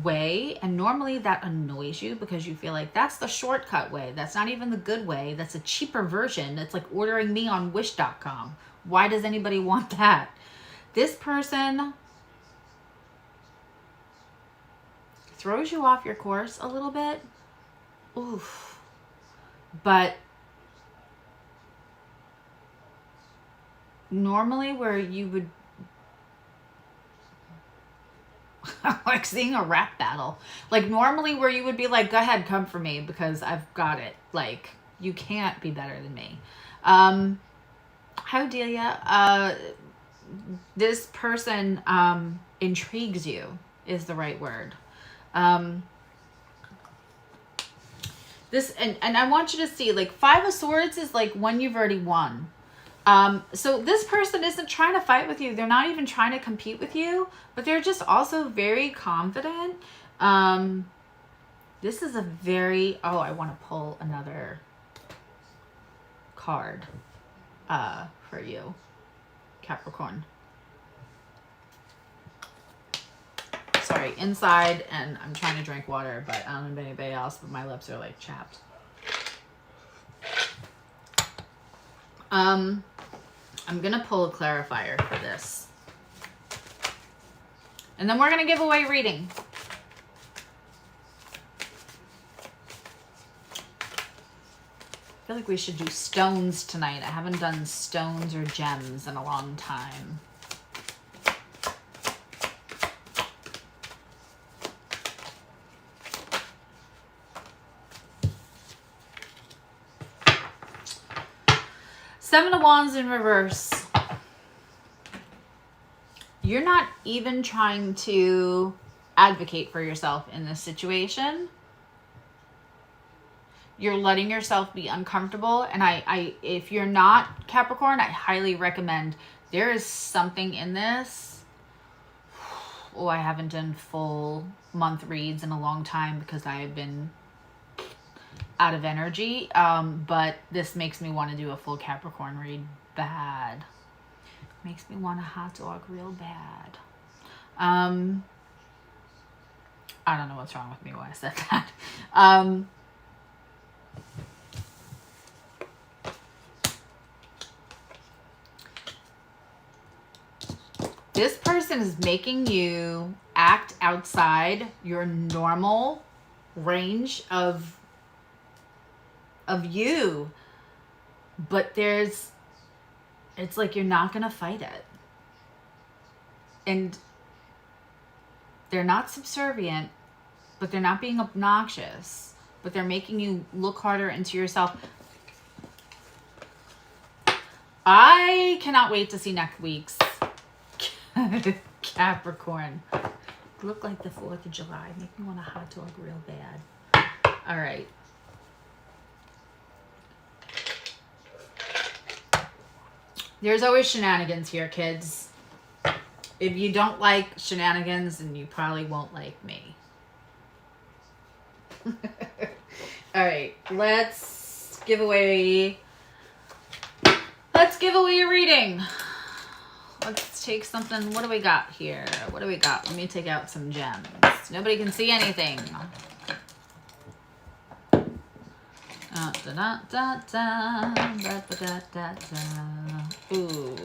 way, and normally that annoys you because you feel like that's the shortcut way. That's not even the good way. That's a cheaper version. It's like ordering me on wish.com. Why does anybody want that? This person throws you off your course a little bit. Oof. But normally where you would like seeing a rap battle, like normally where you would be like, go ahead, come for me because I've got it. Like you can't be better than me. How Delia, this person intrigues you is the right word. This and I want you to see like 5 of Swords is like one you've already won. So this person isn't trying to fight with you. They're not even trying to compete with you, but they're just also very confident. This is a very, oh, I want to pull another card, for you, Capricorn. Sorry, inside, and I'm trying to drink water, but I don't know anybody else, but my lips are like chapped. I'm going to pull a clarifier for this. And then we're going to give away reading. I feel like we should do stones tonight. I haven't done stones or gems in a long time. Seven of Wands in reverse. You're not even trying to advocate for yourself in this situation. You're letting yourself be uncomfortable. And if you're not Capricorn, I highly recommend, there is something in this. Oh, I haven't done full month reads in a long time because I have been out of energy. But this makes me want to do a full Capricorn read bad. Makes me want a hot dog real bad. I don't know what's wrong with me when I said that. This person is making you act outside your normal range of you. But it's like you're not going to fight it. And they're not subservient, but they're not being obnoxious. But they're making you look harder into yourself. I cannot wait to see next week's Capricorn. Look like the 4th of July. Make me want a hot dog real bad. All right. There's always shenanigans here, kids. If you don't like shenanigans, then you probably won't like me. All right, let's give away a reading. Let's take something. What do we got here? What do we got? Let me take out some gems. Nobody can see anything. Ooh.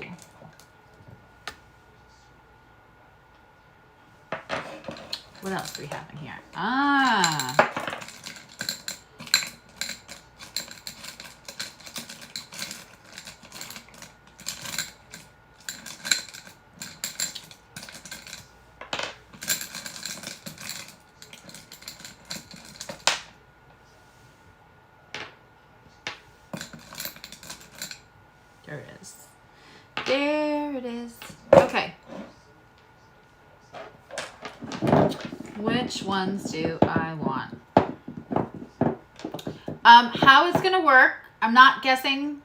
What else do we have in here? There it is. There it is. Okay. Which ones do I want? How it's going to work, I'm not guessing.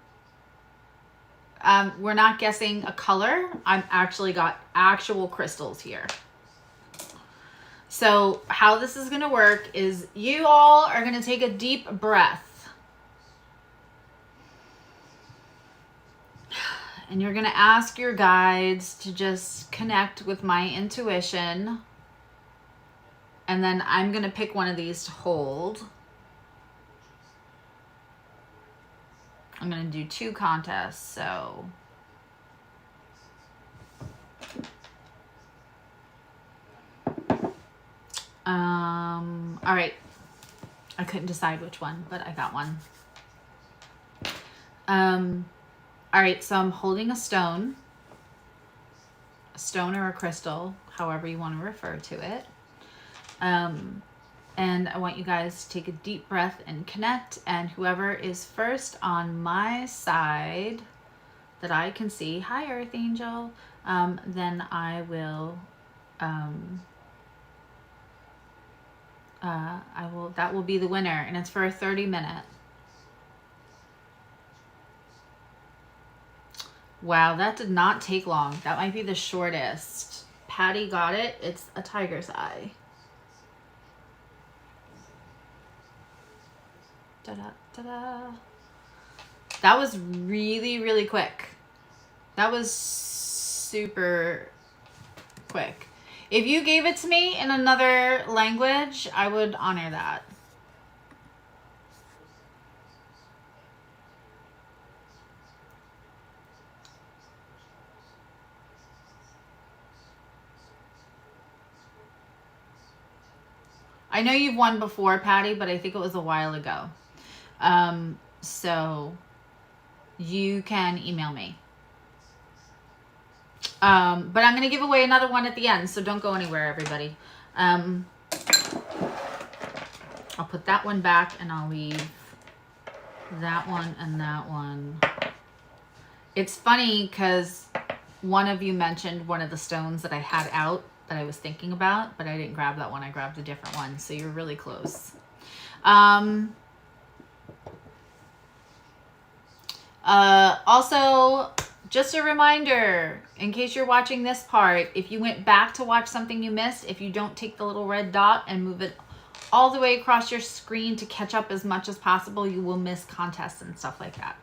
We're not guessing a color. I've actually got actual crystals here. So how this is going to work is you all are going to take a deep breath. And you're going to ask your guides to just connect with my intuition. And then I'm going to pick one of these to hold. I'm going to do 2 contests, so... all right. I couldn't decide which one, but I got one. All right, so I'm holding a stone or a crystal, however you want to refer to it. And I want you guys to take a deep breath and connect. And whoever is first on my side that I can see, hi Earth Angel, then I will, that will be the winner. And it's for a 30-minute. Wow, that did not take long. That might be the shortest. Patty got it. It's a tiger's eye. Ta-da, ta-da. That was really, really quick. That was super quick. If you gave it to me in another language, I would honor that. I know you've won before, Patty, but I think it was a while ago. So you can email me. But I'm going to give away another one at the end, so don't go anywhere, everybody. I'll put that one back, and I'll leave that one and that one. It's funny because one of you mentioned one of the stones that I had out that I was thinking about, but I didn't grab that one. I grabbed a different one, so you're really close. Also, just a reminder, in case you're watching this part, if you went back to watch something you missed, if you don't take the little red dot and move it all the way across your screen to catch up as much as possible, you will miss contests and stuff like that.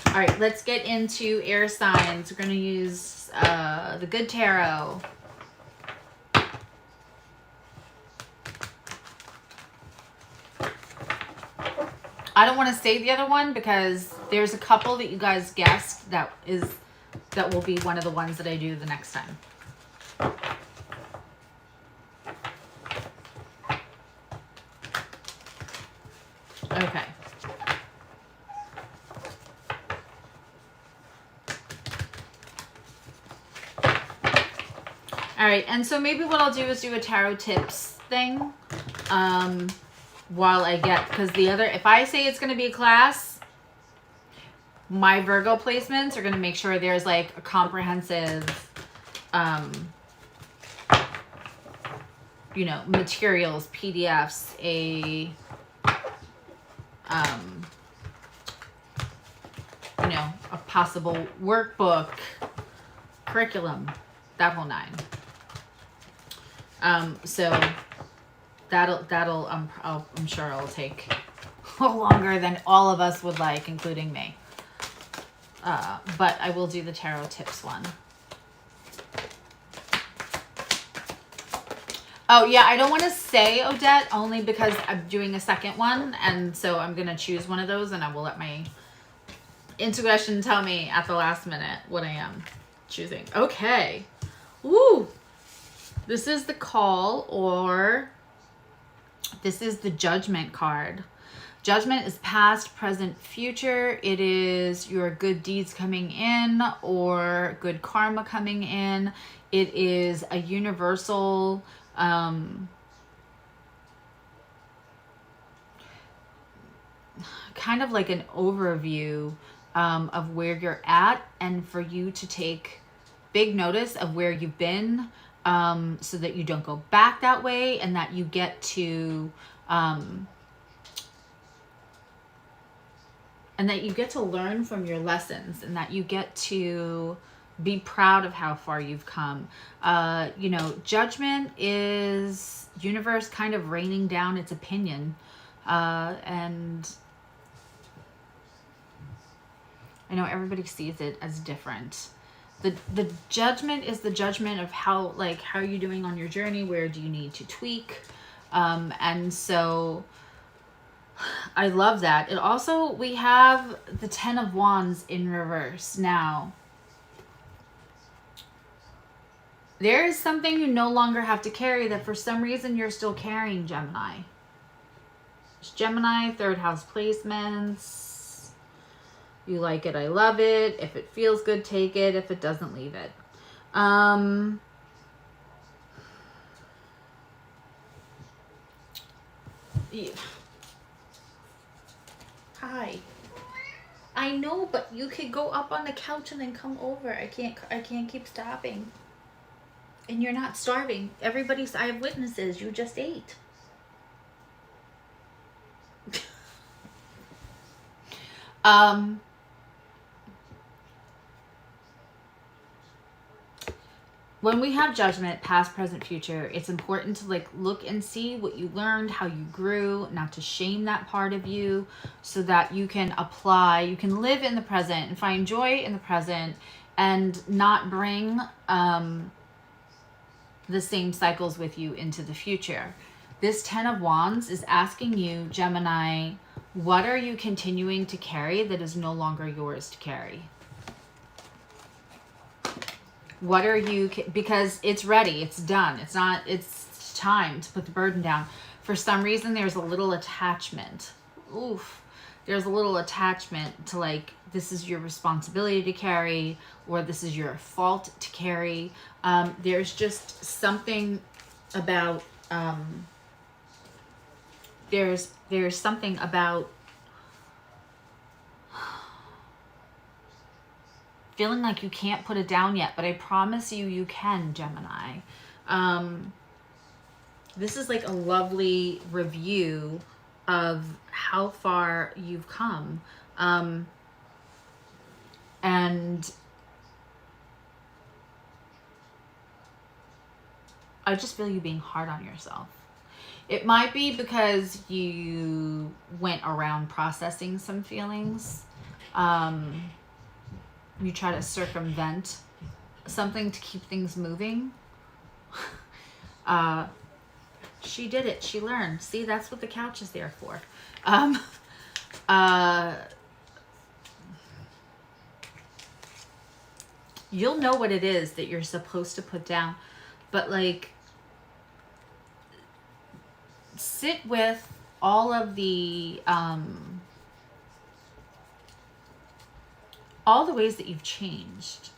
All right, let's get into air signs. We're going to use the Good Tarot. I don't want to say the other one because there's a couple that you guys guessed that will be one of the ones that I do the next time. Okay. All right, and so maybe what I'll do is do a tarot tips thing. While I get, because the other, if I say it's going to be a class, my Virgo placements are going to make sure there's like a comprehensive, you know, materials, PDFs, you know, a possible workbook, curriculum, that whole nine. So that'll I'm sure it'll take longer than all of us would like, including me. But I will do the tarot tips one. Oh yeah, I don't want to say Odette only because I'm doing a second one, and so I'm gonna choose one of those, and I will let my intuition tell me at the last minute what I am choosing. Okay. Woo! This is the call, or this is the Judgment card. Judgment is past, present, future. It is your good deeds coming in or good karma coming in. It is a universal kind of like an overview of where you're at, and for you to take big notice of where you've been, so that you don't go back that way, and that you get to learn from your lessons, and that you get to be proud of how far you've come. You know, Judgment is universe kind of raining down its opinion, and I know everybody sees it as different. The Judgment is the judgment of how you're doing on your journey. Where do you need to tweak? And so I love that. It also, we have the 10 of Wands in reverse. Now, there is something you no longer have to carry that for some reason you're still carrying, Gemini. It's Gemini, third house placements. You like it, I love it. If it feels good, take it. If it doesn't, leave it. Yeah. Hi. I know, but you could go up on the couch and then come over. I can't keep stopping. And you're not starving. I have witnesses. You just ate. When we have Judgment, past, present, future, it's important to look and see what you learned, how you grew, not to shame that part of you, so that you can live in the present and find joy in the present, and not bring the same cycles with you into the future. This 10 of Wands is asking you, Gemini, what are you continuing to carry that is no longer yours to carry? What are you, because it's ready, it's done. It's time to put the burden down. For some reason, there's a little attachment. Oof. there's a little attachment to like, this is your responsibility to carry, or this is your fault to carry. There's just something about, there's something about feeling like you can't put it down yet, but I promise you, you can, Gemini. This is like a lovely review of how far you've come. And I just feel you being hard on yourself. It might be because you went around processing some feelings. You try to circumvent something to keep things moving. She did it. She learned. See, that's what the couch is there for. You'll know what it is that you're supposed to put down, but like, sit with all of the ways that you've changed.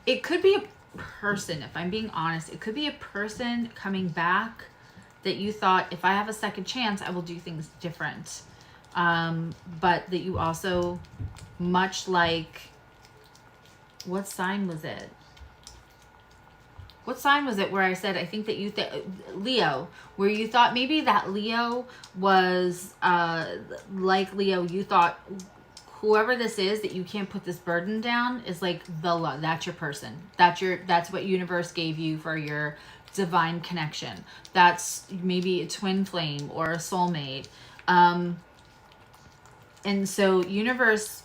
It could be a person, if I'm being honest, it could be a person coming back that you thought, if I have a second chance, I will do things different. But that you also, much like, what sign was it? What sign was it where I said, I think that you Leo, where you thought maybe that Leo was, like Leo, you thought whoever this is that you can't put this burden down is like that's your person. That's what universe gave you for your divine connection. That's maybe a twin flame or a soulmate. And so universe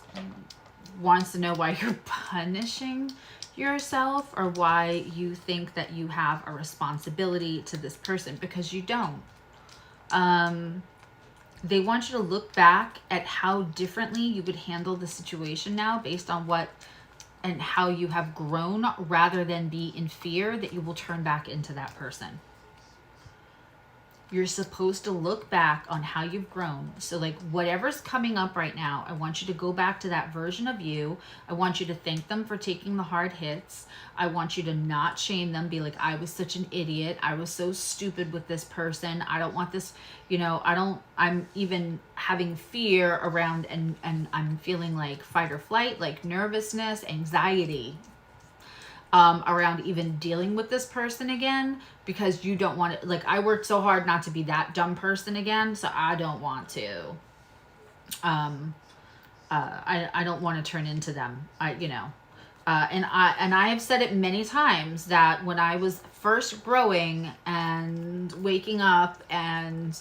wants to know why you're punishing yourself, or why you think that you have a responsibility to this person, because you don't. They want you to look back at how differently you would handle the situation now based on what and how you have grown, rather than be in fear that you will turn back into that person. You're supposed to look back on how you've grown. So like, whatever's coming up right now, I want you to go back to that version of you. I want you to thank them for taking the hard hits. I want you to not shame them. Be like, I was such an idiot. I was so stupid with this person. I don't want this, I'm even having fear around, and I'm feeling like fight or flight, like nervousness, anxiety, around even dealing with this person again, because you don't want to, like, I worked so hard not to be that dumb person again, so I don't want to, I don't want to turn into them, and I have said it many times that when I was first growing and waking up and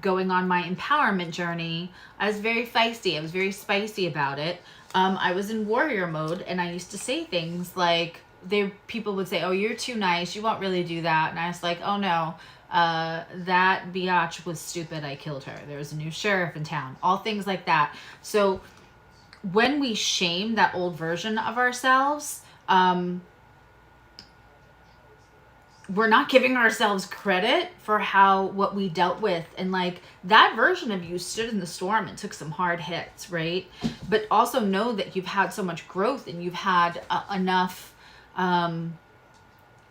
going on my empowerment journey, I was very feisty. I was very spicy about it. I was in warrior mode, and I used to say things like, people would say, oh, you're too nice, you won't really do that. And I was like, oh no, that biatch was stupid, I killed her. There was a new sheriff in town, all things like that. So when we shame that old version of ourselves, we're not giving ourselves credit for what we dealt with. And like, that version of you stood in the storm and took some hard hits, right? But also know that you've had so much growth, and you've had enough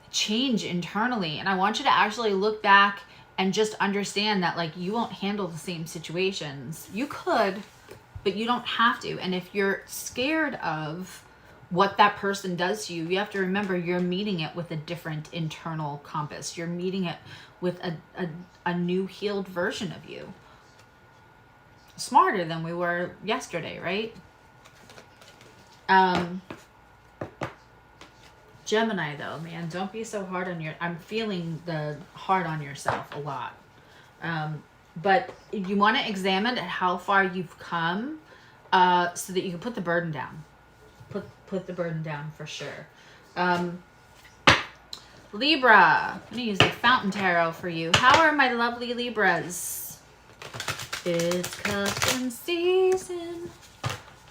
change internally. And I want you to actually look back and just understand that, like, you won't handle the same situations. You could, but you don't have to. And if you're scared of what that person does to you, you have to remember you're meeting it with a different internal compass. You're meeting it with a new healed version of you. Smarter than we were yesterday, right? Gemini though, man, don't be so hard on I'm feeling the hard on yourself a lot. But you want to examine at how far you've come, so that you can put the burden down. Put the burden down for sure. Libra, I'm going to use the Fountain Tarot for you. How are my lovely Libras? It's cuffing season.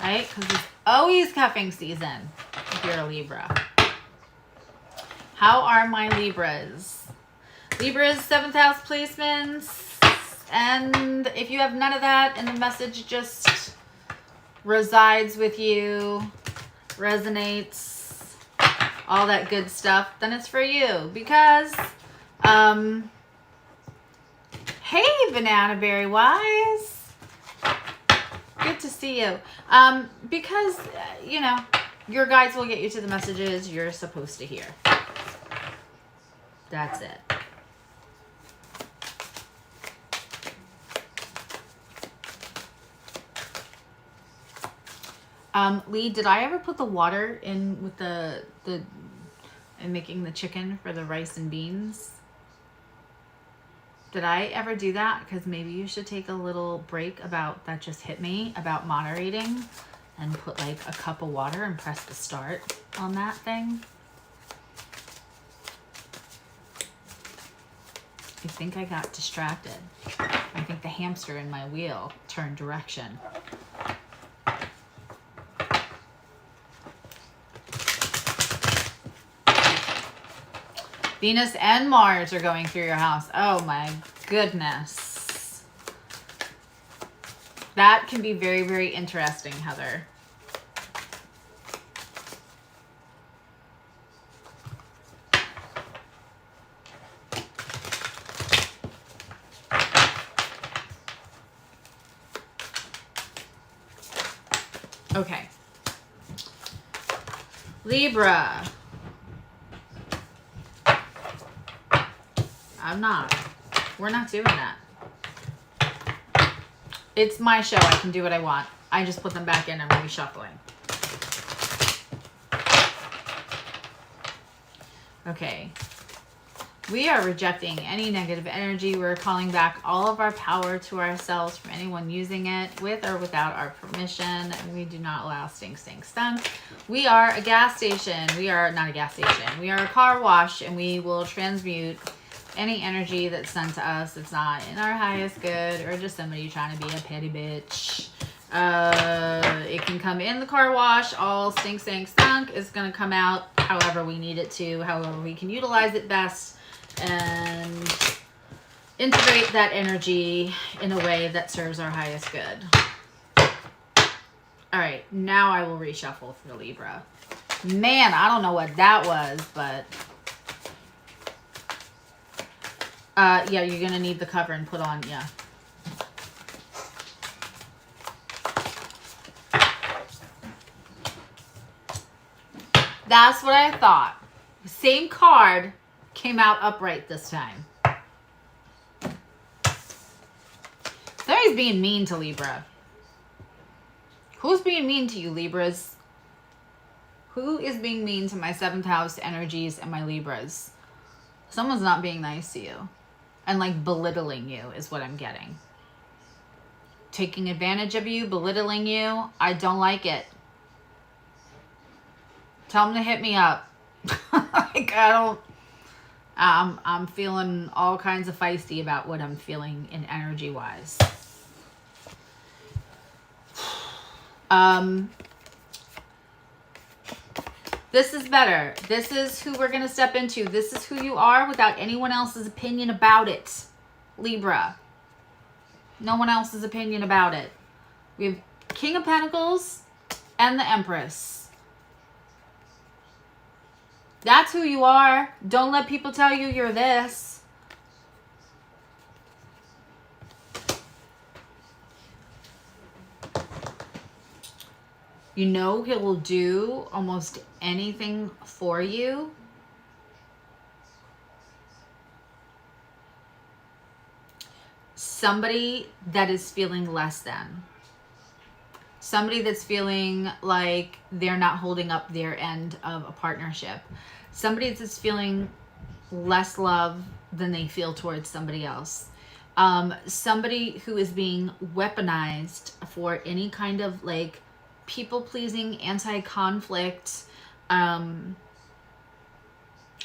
Right? Because it's always cuffing season if you're a Libra. How are my Libras? Libras, 7th house placements. And if you have none of that and the message just resides with you, resonates, all that good stuff, then it's for you. Because, hey, Banana Berry Wise. Good to see you. Because, you know, your guides will get you to the messages you're supposed to hear. That's it. Lee, did I ever put the water in with the and making the chicken for the rice and beans? Did I ever do that? Because maybe you should take a little break about, that just hit me, about moderating and put like a cup of water and press the start on that thing. I think I got distracted. I think the hamster in my wheel turned direction. Venus and Mars are going through your house. Oh my goodness. That can be very, very interesting, Heather. Okay. Libra. We're not doing that. It's my show. I can do what I want. I just put them back in and I'm reshuffling. Okay. We are rejecting any negative energy. We're calling back all of our power to ourselves from anyone using it with or without our permission. And we do not allow stink, stink, stunk. We are a gas station. We are not a gas station. We are a car wash, and we will transmute any energy that's sent to us that's not in our highest good, or just somebody trying to be a petty bitch. It can come in the car wash, all stink, stink, stunk. It's going to come out however we need it to, however we can utilize it best, and integrate that energy in a way that serves our highest good. All right, now I will reshuffle for Libra. Man, I don't know what that was, but yeah, you're gonna need the cover and put on, yeah. That's what I thought. The same card came out upright this time. Somebody's being mean to Libra. Who's being mean to you, Libras? Who is being mean to my 7th house energies and my Libras? Someone's not being nice to you. And like belittling you is what I'm getting. Taking advantage of you, belittling you. I don't like it. Tell them to hit me up. Like, I'm feeling all kinds of feisty about what I'm feeling in energy wise. This is better. This is who we're going to step into. This is who you are without anyone else's opinion about it. Libra. No one else's opinion about it. We have King of Pentacles and the Empress. That's who you are. Don't let people tell you you're this. You know he will do almost anything for you. Somebody that is feeling less than. Somebody that's feeling like they're not holding up their end of a partnership. Somebody that's feeling less love than they feel towards somebody else. Somebody who is being weaponized for any kind of like people-pleasing, anti-conflict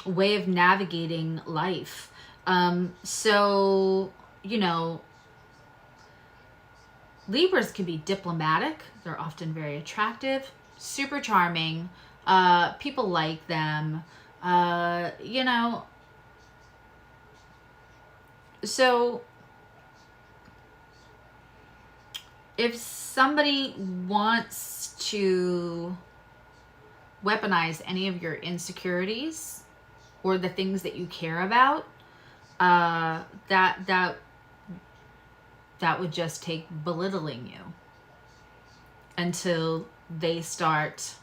way of navigating life. So, you know, Libras can be diplomatic. They're often very attractive, super charming. People like them. You know, so if somebody wants to weaponize any of your insecurities or the things that you care about, that would just take belittling you until they start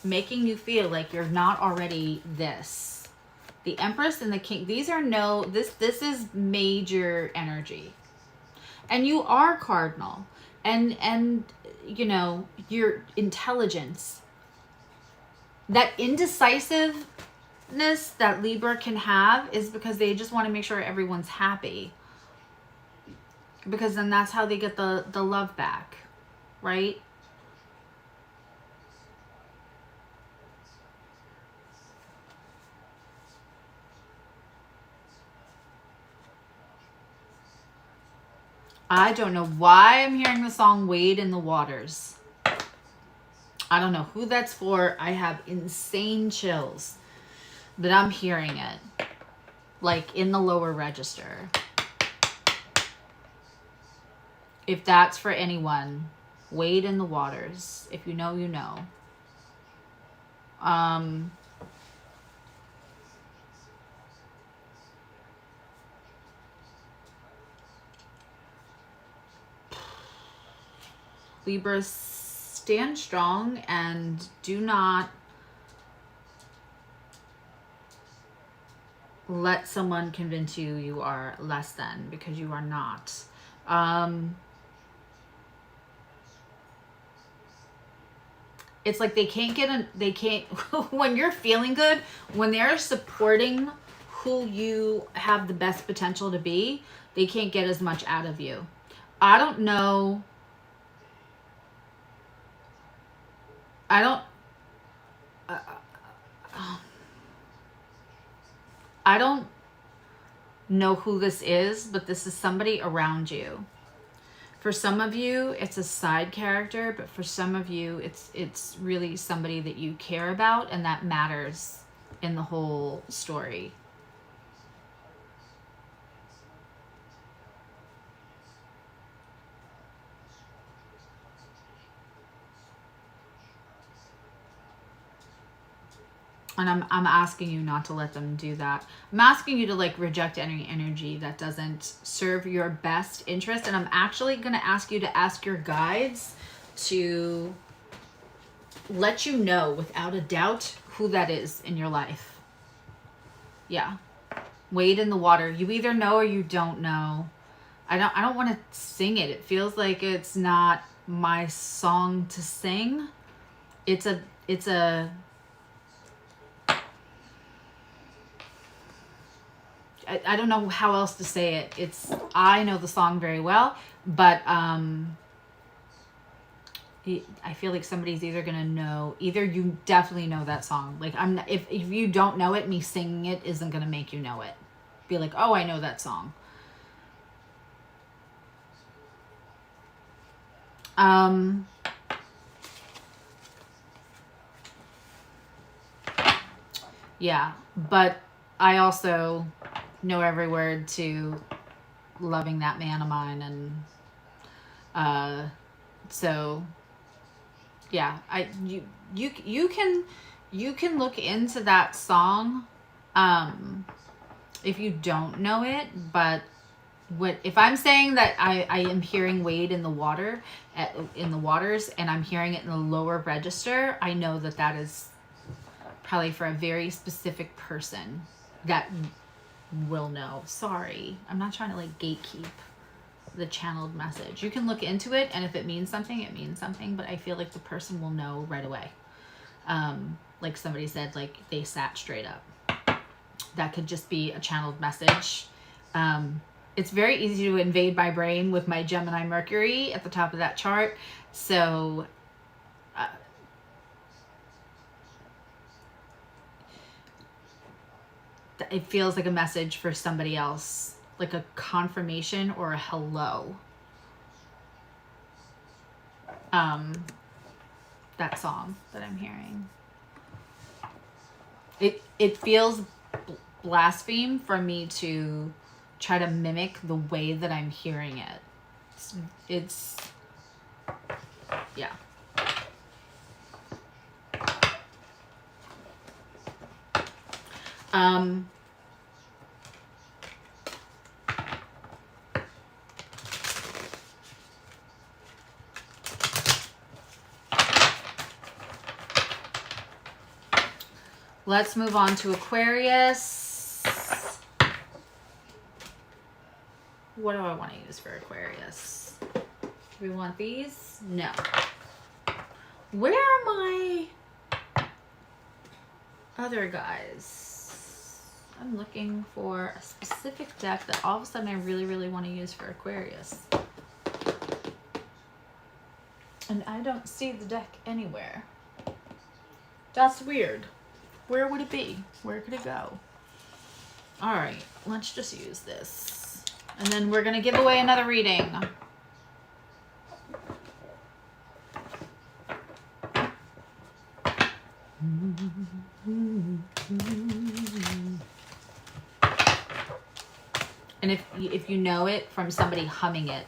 making you feel like you're not already this. The Empress and the King, these are this is major energy. And you are cardinal. And you know, your intelligence, that indecisiveness that Libra can have is because they just want to make sure everyone's happy. Because then that's how they get the love back, right? I don't know why I'm hearing the song Wade in the Waters. I don't know who that's for. I have insane chills. But I'm hearing it. Like in the lower register. If that's for anyone, Wade in the Waters. If you know, you know. Libra, stand strong and do not let someone convince you you are less than, because you are not. It's like they can't, when you're feeling good, when they're supporting who you have the best potential to be, they can't get as much out of you. I don't know. I don't know who this is, but this is somebody around you. For some of you, it's a side character, but for some of you, it's really somebody that you care about and that matters in the whole story. And I'm asking you not to let them do that. I'm asking you to like reject any energy that doesn't serve your best interest. And I'm actually going to ask you to ask your guides to let you know without a doubt who that is in your life. Yeah. Wade in the water. You either know or you don't know. I don't want to sing it. It feels like it's not my song to sing. It's a I don't know how else to say it. I know the song very well, but I feel like somebody's either gonna know, either you definitely know that song. Like if you don't know it, me singing it isn't gonna make you know it. Be like, oh, I know that song. Yeah, but I also know every word to Loving That Man of Mine, and so yeah, you can look into that song if you don't know it. But if I'm saying that I am hearing Wade in the water in the waters, and I'm hearing it in the lower register, I know that is probably for a very specific person that will know. Sorry, I'm not trying to like gatekeep the channeled message. You can look into it, and if it means something, it means something, but I feel like the person will know right away. Like somebody said, like they sat straight up. That could just be a channeled message. It's very easy to invade my brain with my Gemini Mercury at the top of that chart. So it feels like a message for somebody else, like a confirmation or a hello. That song that I'm hearing. It feels blaspheme for me to try to mimic the way that I'm hearing it. It's yeah. Let's move on to Aquarius. What do I want to use for Aquarius? Do we want these? No. Where are my other guys? I'm looking for a specific deck that all of a sudden I really, really want to use for Aquarius. And I don't see the deck anywhere. That's weird. Where would it be? Where could it go? All right, let's just use this. And then we're going to give away another reading. And if you know it from somebody humming it,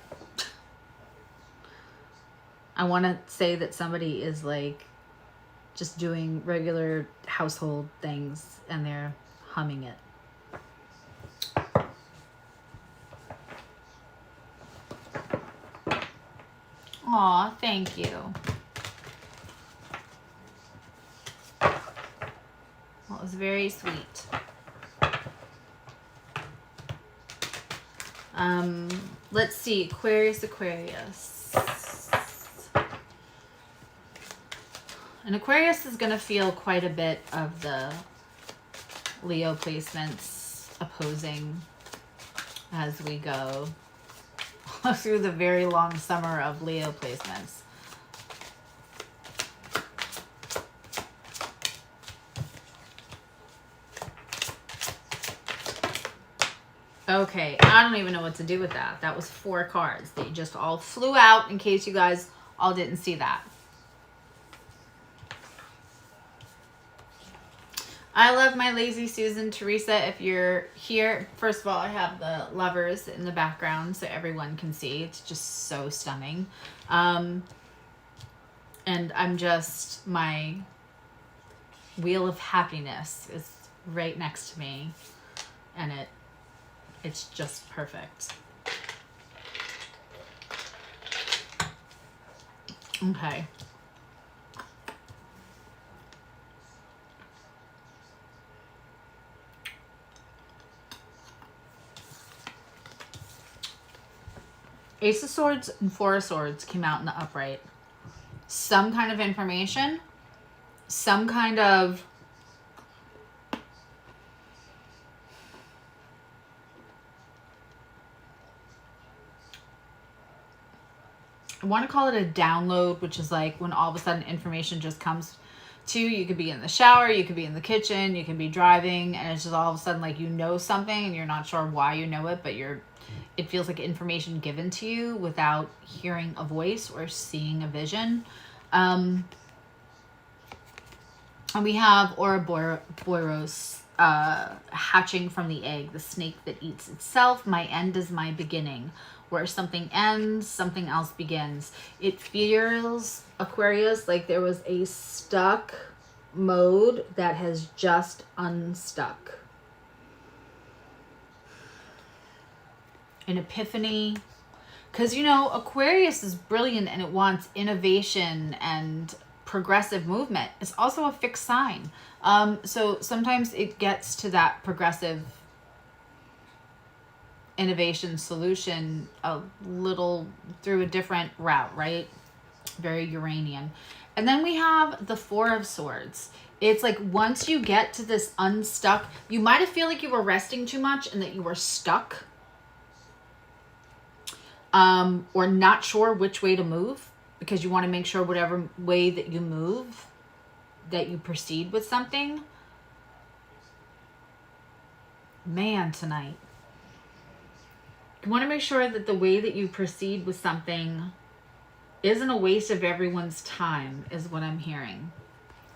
I want to say that somebody is like just doing regular household things and they're humming it. Aw, thank you. Well, it was very sweet. Let's see, Aquarius. And Aquarius is going to feel quite a bit of the Leo placements opposing as we go through the very long summer of Leo placements. Okay, I don't even know what to do with that. That was 4 cards. They just all flew out in case you guys all didn't see that. I love my Lazy Susan. Teresa, if you're here, first of all, I have the lovers in the background so everyone can see. It's just so stunning. And I'm just, my wheel of happiness is right next to me. And it's just perfect. Okay. Ace of Swords and 4 of Swords came out in the upright. Some kind of information, some kind of I want to call it a download, which is like when all of a sudden information just comes to you. You could be in the shower, you could be in the kitchen, you could be driving, and it's just all of a sudden like you know something and you're not sure why you know it, but it feels like information given to you without hearing a voice or seeing a vision. And we have Ouroboros hatching from the egg, the snake that eats itself. My end is my beginning. Where something ends, something else begins. It feels, Aquarius, like there was a stuck mode that has just unstuck. An epiphany. Because, you know, Aquarius is brilliant and it wants innovation and progressive movement. It's also a fixed sign. So sometimes it gets to that progressive innovation solution a little through a different route, right? Very Uranian. And then we have the 4 of Swords. It's like once you get to this unstuck, you might have feel like you were resting too much and that you were stuck. Or not sure which way to move because you want to make sure whatever way that you move, that you proceed with something. Man, tonight. You want to make sure that the way that you proceed with something isn't a waste of everyone's time, is what I'm hearing.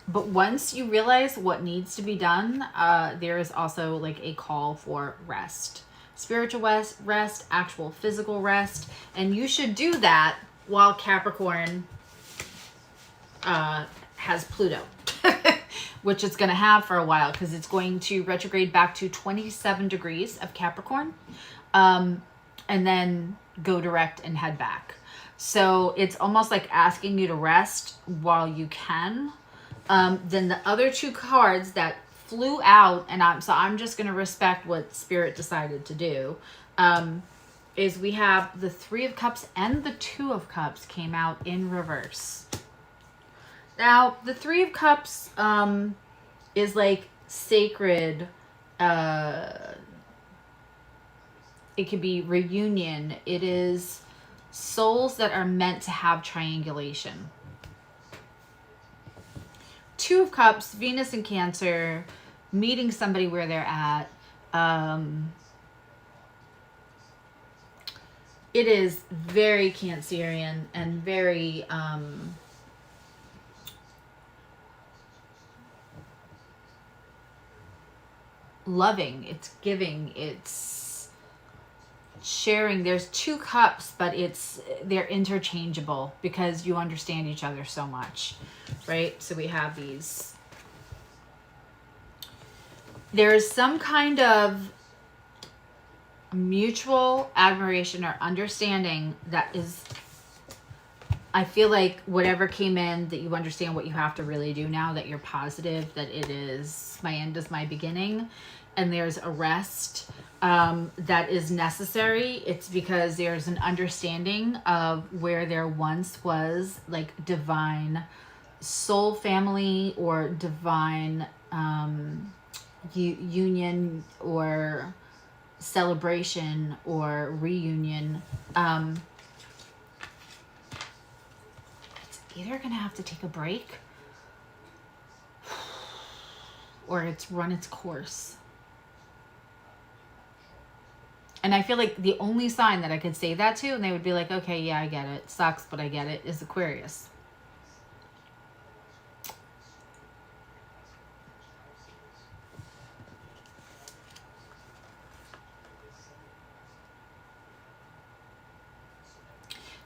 But once you realize what needs to be done, there is also like a call for rest. spiritual rest, actual physical rest. And you should do that while Capricorn has Pluto, which it's going to have for a while, because it's going to retrograde back to 27 degrees of Capricorn, and then go direct and head back. So it's almost like asking you to rest while you can. Then the other two cards that flew out, and I'm just going to respect what Spirit decided to do, is we have the Three of Cups and the Two of Cups came out in reverse. Now, the Three of Cups is like sacred. It could be reunion. It is souls that are meant to have triangulation. Two of Cups, Venus and Cancer, meeting somebody where they're at. It is very Cancerian and very loving. It's giving. It's sharing. There's two cups, but they're interchangeable because you understand each other so much, right? So we have these. There's some kind of mutual admiration or understanding that is, I feel like whatever came in, that you understand what you have to really do now, that you're positive that it is, my end is my beginning, and there's a rest that is necessary. It's because there's an understanding of where there once was like divine soul family or divine union or celebration or reunion. It's either gonna have to take a break or it's run its course. And I feel like the only sign that I could say that to, and they would be like, okay, yeah, I get it. Sucks, but I get it, is Aquarius.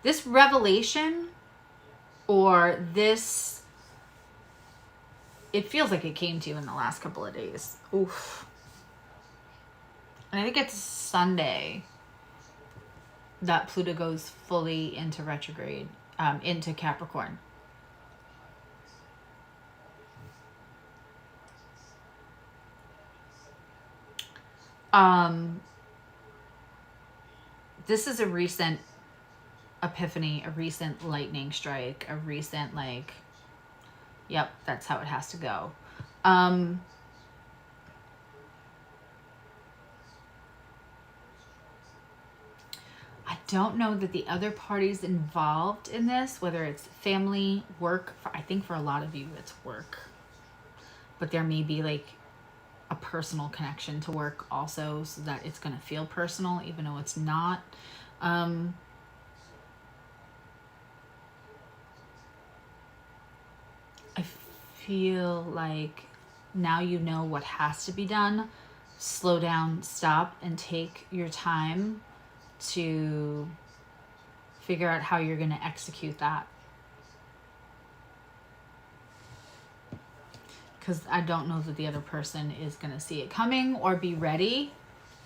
This revelation or this, it feels like it came to you in the last couple of days. Oof. And I think it's Sunday that Pluto goes fully into retrograde, into Capricorn. This is a recent epiphany, a recent lightning strike, a recent like, yep, that's how it has to go. I don't know that the other parties involved in this, whether it's family, work, I think for a lot of you it's work, but there may be like a personal connection to work also, so that it's going to feel personal even though it's not. I feel like now you know what has to be done. Slow down, stop, and take your time to figure out how you're going to execute that. Because I don't know that the other person is going to see it coming or be ready,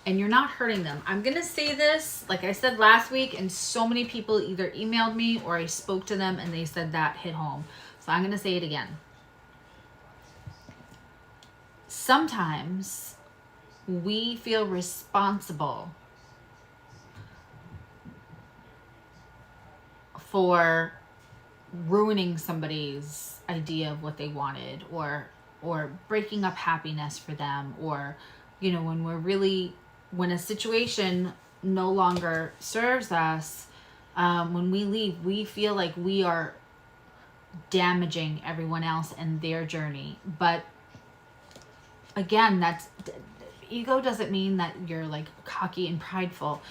and you're not hurting them. I'm going to say this, like I said last week, and so many people either emailed me or I spoke to them and they said that hit home. So I'm going to say it again. Sometimes we feel responsible for ruining somebody's idea of what they wanted, or breaking up happiness for them, or, you know, when a situation no longer serves us, when we leave, we feel like we are damaging everyone else and their journey. But again, that's ego doesn't mean that you're like cocky and prideful.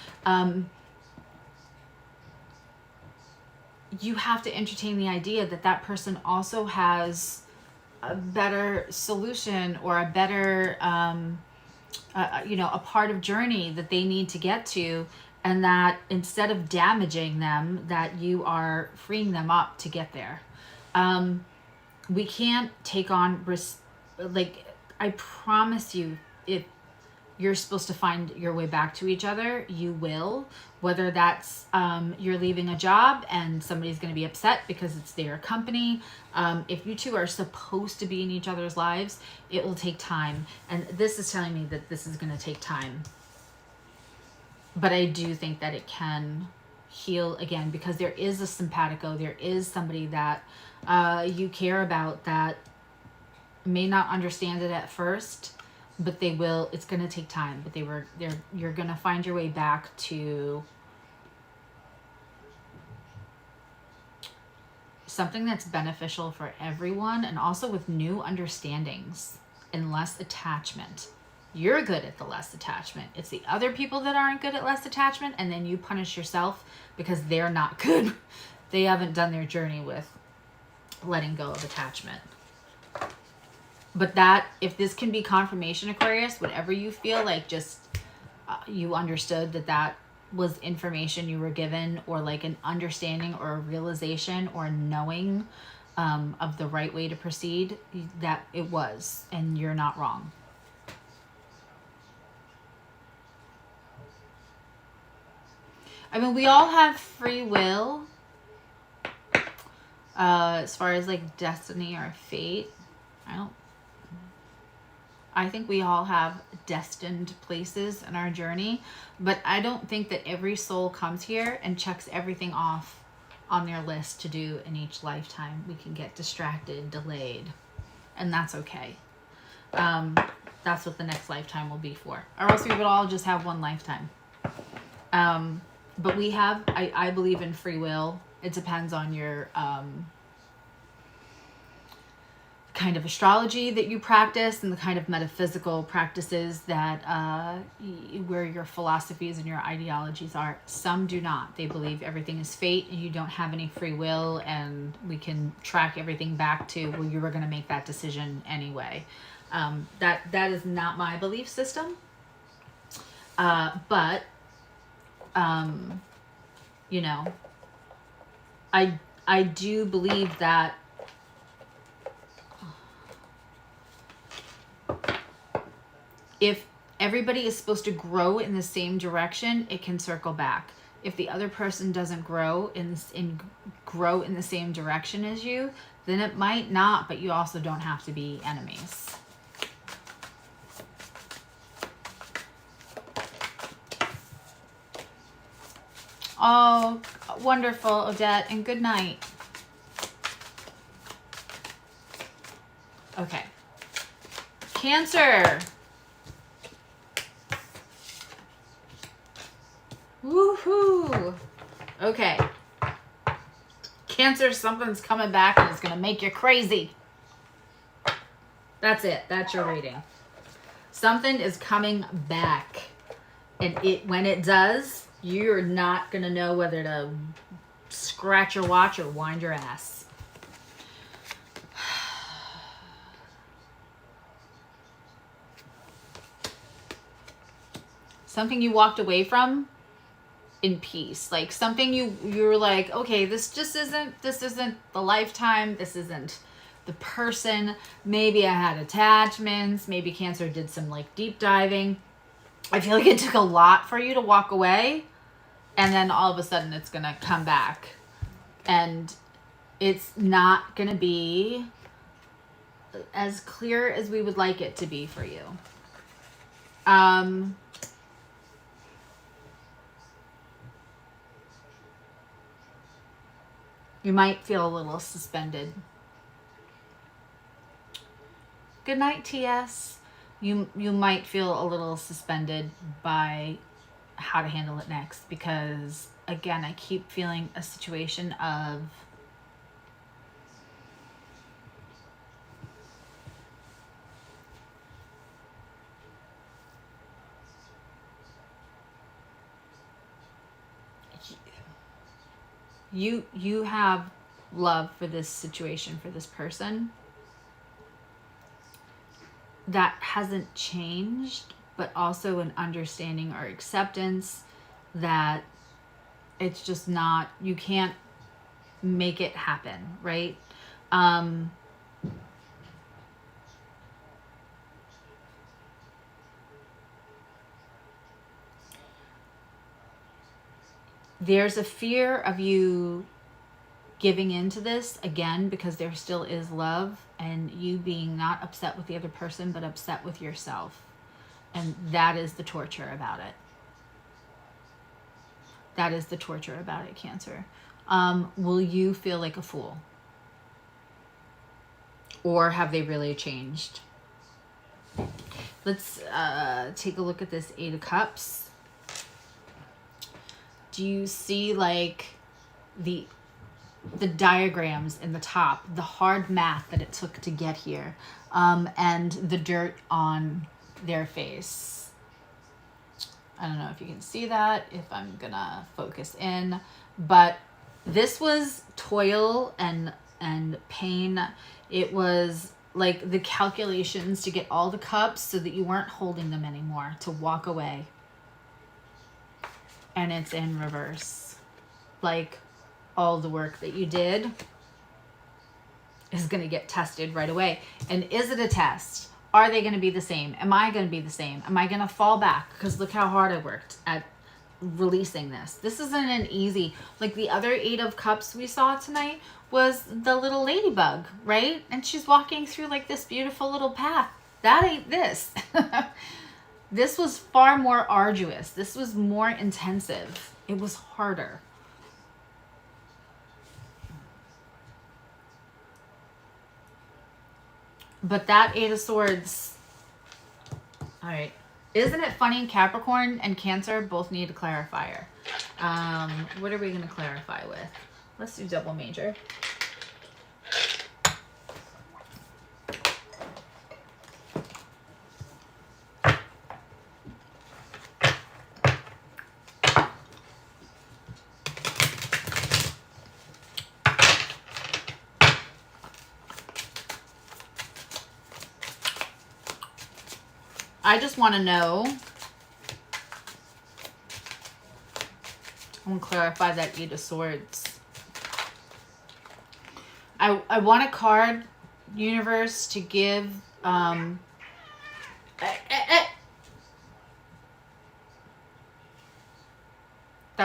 You have to entertain the idea that that person also has a better solution or a better you know, a part of journey that they need to get to, and that instead of damaging them, that you are freeing them up to get there. We can't take on like, I promise you, if you're supposed to find your way back to each other, you will. Whether that's you're leaving a job and somebody's going to be upset because it's their company. If you two are supposed to be in each other's lives, it will take time. And this is telling me that this is going to take time. But I do think that it can heal again, because there is a simpatico. There is somebody that you care about that may not understand it at first, but they will. It's going to take time, but you're going to find your way back to something that's beneficial for everyone, and also with new understandings and less attachment. You're good at the less attachment. It's the other people that aren't good at less attachment, and then you punish yourself because they're not good. They haven't done their journey with letting go of attachment. But that, if this can be confirmation, Aquarius, whatever you feel like, just you understood that was information you were given, or like an understanding or a realization or a knowing of the right way to proceed, that it was, and you're not wrong. I mean, we all have free will as far as like destiny or fate. I think we all have destined places in our journey, but I don't think that every soul comes here and checks everything off on their list to do in each lifetime. We can get distracted, delayed, and that's okay. That's what the next lifetime will be for. Or else we would all just have one lifetime. But we have, I believe in free will. It depends on your kind of astrology that you practice, and the kind of metaphysical practices that where your philosophies and your ideologies are. Some do not. They believe everything is fate and you don't have any free will, and we can track everything back to, well, you were going to make that decision anyway. That is not my belief system. But you know, I do believe that if everybody is supposed to grow in the same direction, it can circle back. If the other person doesn't grow in the same direction as you, then it might not, but you also don't have to be enemies. Oh, wonderful, Odette, and good night. Okay. Cancer. Woohoo. Okay. Cancer, something's coming back and it's going to make you crazy. That's it. That's your reading. Something is coming back. And when it does, you're not going to know whether to scratch your watch or wind your ass. Something you walked away from in peace. Like something you're like, okay, this isn't the lifetime. This isn't the person. Maybe I had attachments. Maybe Cancer did some like deep diving. I feel like it took a lot for you to walk away, and then all of a sudden it's going to come back, and it's not going to be as clear as we would like it to be for you. You might feel a little suspended. Good night, TS. You might feel a little suspended by how to handle it next, because again, I keep feeling a situation of you have love for this situation, for this person, that hasn't changed, but also an understanding or acceptance that it's just not, you can't make it happen, right? There's a fear of you giving into this again, because there still is love, and you being not upset with the other person, but upset with yourself. And that is the torture about it. That is the torture about it, Cancer. Will you feel like a fool? Or have they really changed? Let's take a look at this Eight of Cups. Do you see like the diagrams in the top, the hard math that it took to get here, and the dirt on their face? I don't know if you can see that, if I'm gonna focus in, but this was toil and pain. It was like the calculations to get all the cups so that you weren't holding them anymore, to walk away. And it's in reverse. Like, all the work that you did is going to get tested right away. And is it a test? Are they going to be the same? Am I going to be the same? Am I going to fall back? Because look how hard I worked at releasing this. This isn't an easy, like the other Eight of Cups we saw tonight was the little ladybug, right? And she's walking through like this beautiful little path. That ain't this. This was far more arduous. This was more intensive. It was harder. But that Eight of Swords, all right. Isn't it funny? Capricorn and Cancer both need a clarifier. What are we going to clarify with? Let's do double major. I just want to know, I want to clarify that Eight of Swords. I want a card, universe, to give, that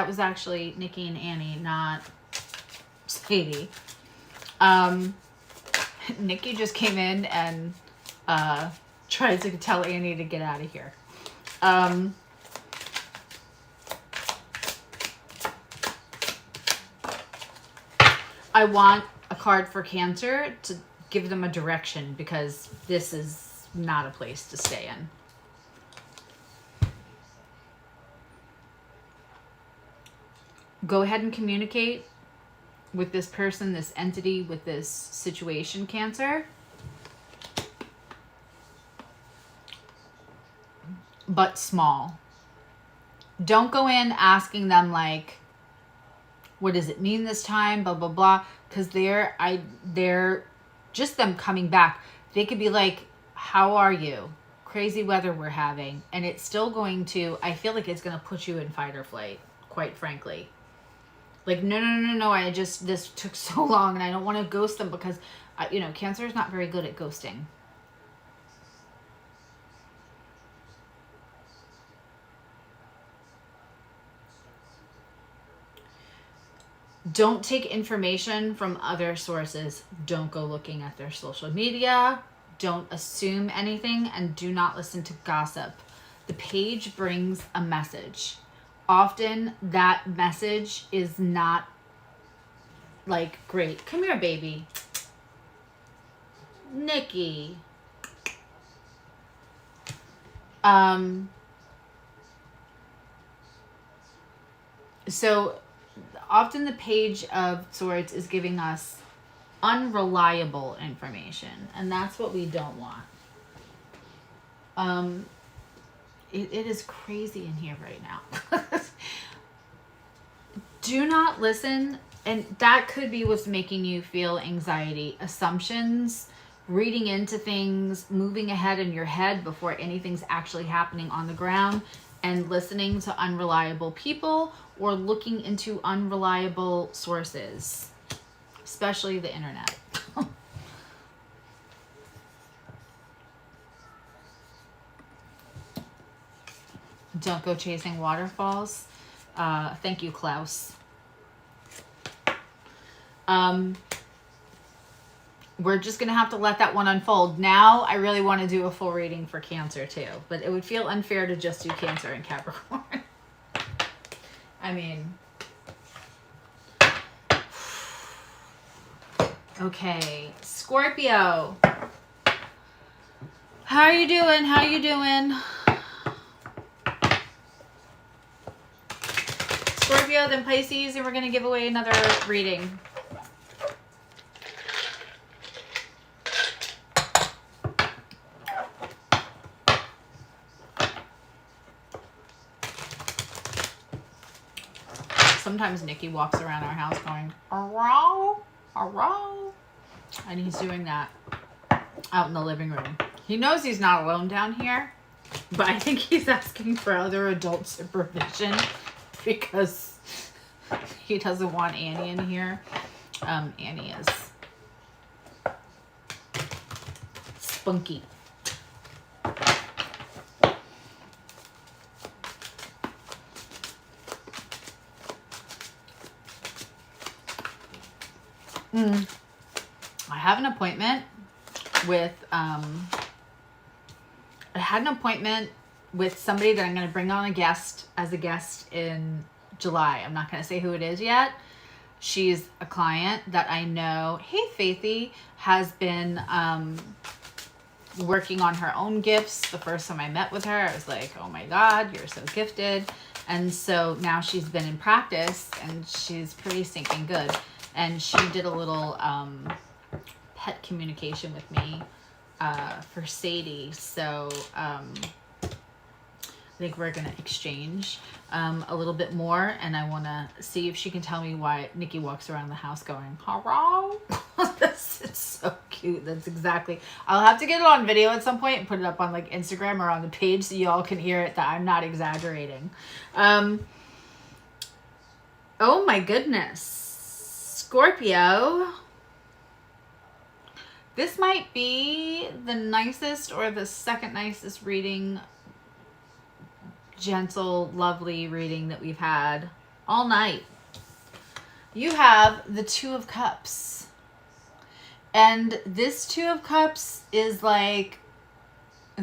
was actually Nikki and Annie, not Sadie. Nikki just came in and, tried to tell Annie to get out of here. I want a card for Cancer to give them a direction, because this is not a place to stay in. Go ahead and communicate with this person, this entity, with this situation, Cancer. But small. Don't go in asking them like, what does it mean this time? Blah, blah, blah. Because they're just them coming back. They could be like, how are you? Crazy weather we're having. And it's still going to, I feel like it's going to put you in fight or flight, quite frankly. Like, no, this took so long and I don't want to ghost them, because, Cancer is not very good at ghosting. Don't take information from other sources. Don't go looking at their social media. Don't assume anything, and do not listen to gossip. The page brings a message. Often that message is not like, great. Come here, baby. Nikki. So often the Page of Swords is giving us unreliable information, and that's what we don't want. It is crazy in here right now. Do not listen, and that could be what's making you feel anxiety. Assumptions reading into things, moving ahead in your head before anything's actually happening on the ground, and listening to unreliable people or looking into unreliable sources, especially the internet. Don't go chasing waterfalls. Thank you, Klaus. We're just going to have to let that one unfold. Now, I really want to do a full reading for Cancer, too. But it would feel unfair to just do Cancer and Capricorn. I mean... Okay. Scorpio. How are you doing? How you doing? Scorpio, then Pisces, and we're going to give away another reading. Sometimes Nikki walks around our house going, "Arrow, arrow," and he's doing that out in the living room. He knows he's not alone down here, but I think he's asking for other adult supervision because he doesn't want Annie in here. Annie is spunky. I have an appointment with, I had an appointment with somebody that I'm going to bring on as a guest in July. I'm not going to say who it is yet. She's a client that I know. Hey, Faithy has been working on her own gifts. The first time I met with her, I was like, oh my God, you're so gifted. And so now she's been in practice and she's pretty stinking good. And she did a little pet communication with me for Sadie. So I think we're going to exchange a little bit more. And I want to see if she can tell me why Nikki walks around the house going, hello? It's so cute. That's exactly. I'll have to get it on video at some point and put it up on like Instagram or on the page so y'all can hear it, that I'm not exaggerating. Oh my goodness. Scorpio, this might be the nicest or the second nicest reading, gentle, lovely reading that we've had all night. You have the Two of Cups. And this Two of Cups is like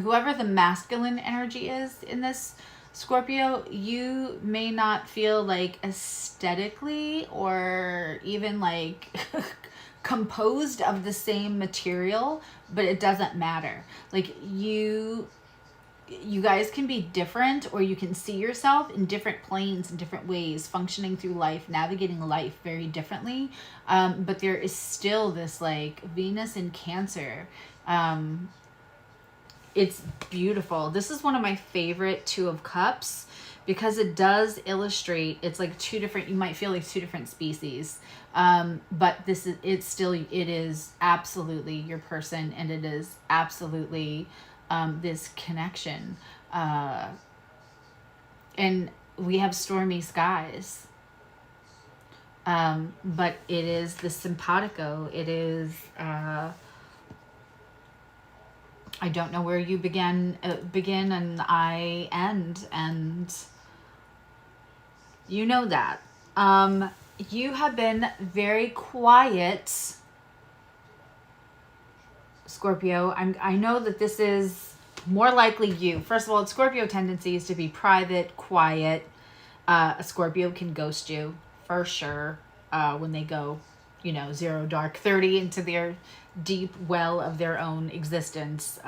whoever the masculine energy is in this Scorpio, you may not feel like aesthetically or even like composed of the same material, but it doesn't matter. Like you guys can be different, or you can see yourself in different planes in different ways, functioning through life, navigating life very differently. But there is still this like Venus in Cancer. It's beautiful. This is one of my favorite Two of Cups because it does illustrate, it's like two different, you might feel like two different species. But it is absolutely your person, and it is absolutely this connection. And we have stormy skies. But it is the simpatico. It is, I don't know where you begin and I end, and you know that. You have been very quiet, Scorpio. I know that this is more likely you. First of all, Scorpio tendency is to be private, quiet. A Scorpio can ghost you for sure when they go, 0 dark 30 into their deep well of their own existence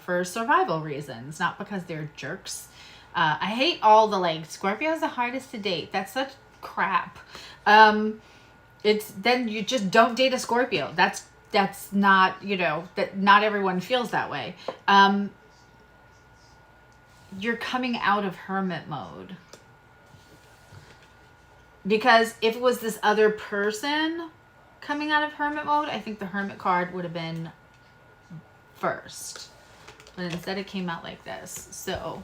for survival reasons, not because they're jerks. I hate all the like Scorpio's the hardest to date. That's such crap. It's then you just don't date a Scorpio. That's not, that not everyone feels that way. You're coming out of hermit mode. Because if it was this other person coming out of hermit mode, I think the hermit card would have been first, but instead it came out like this. So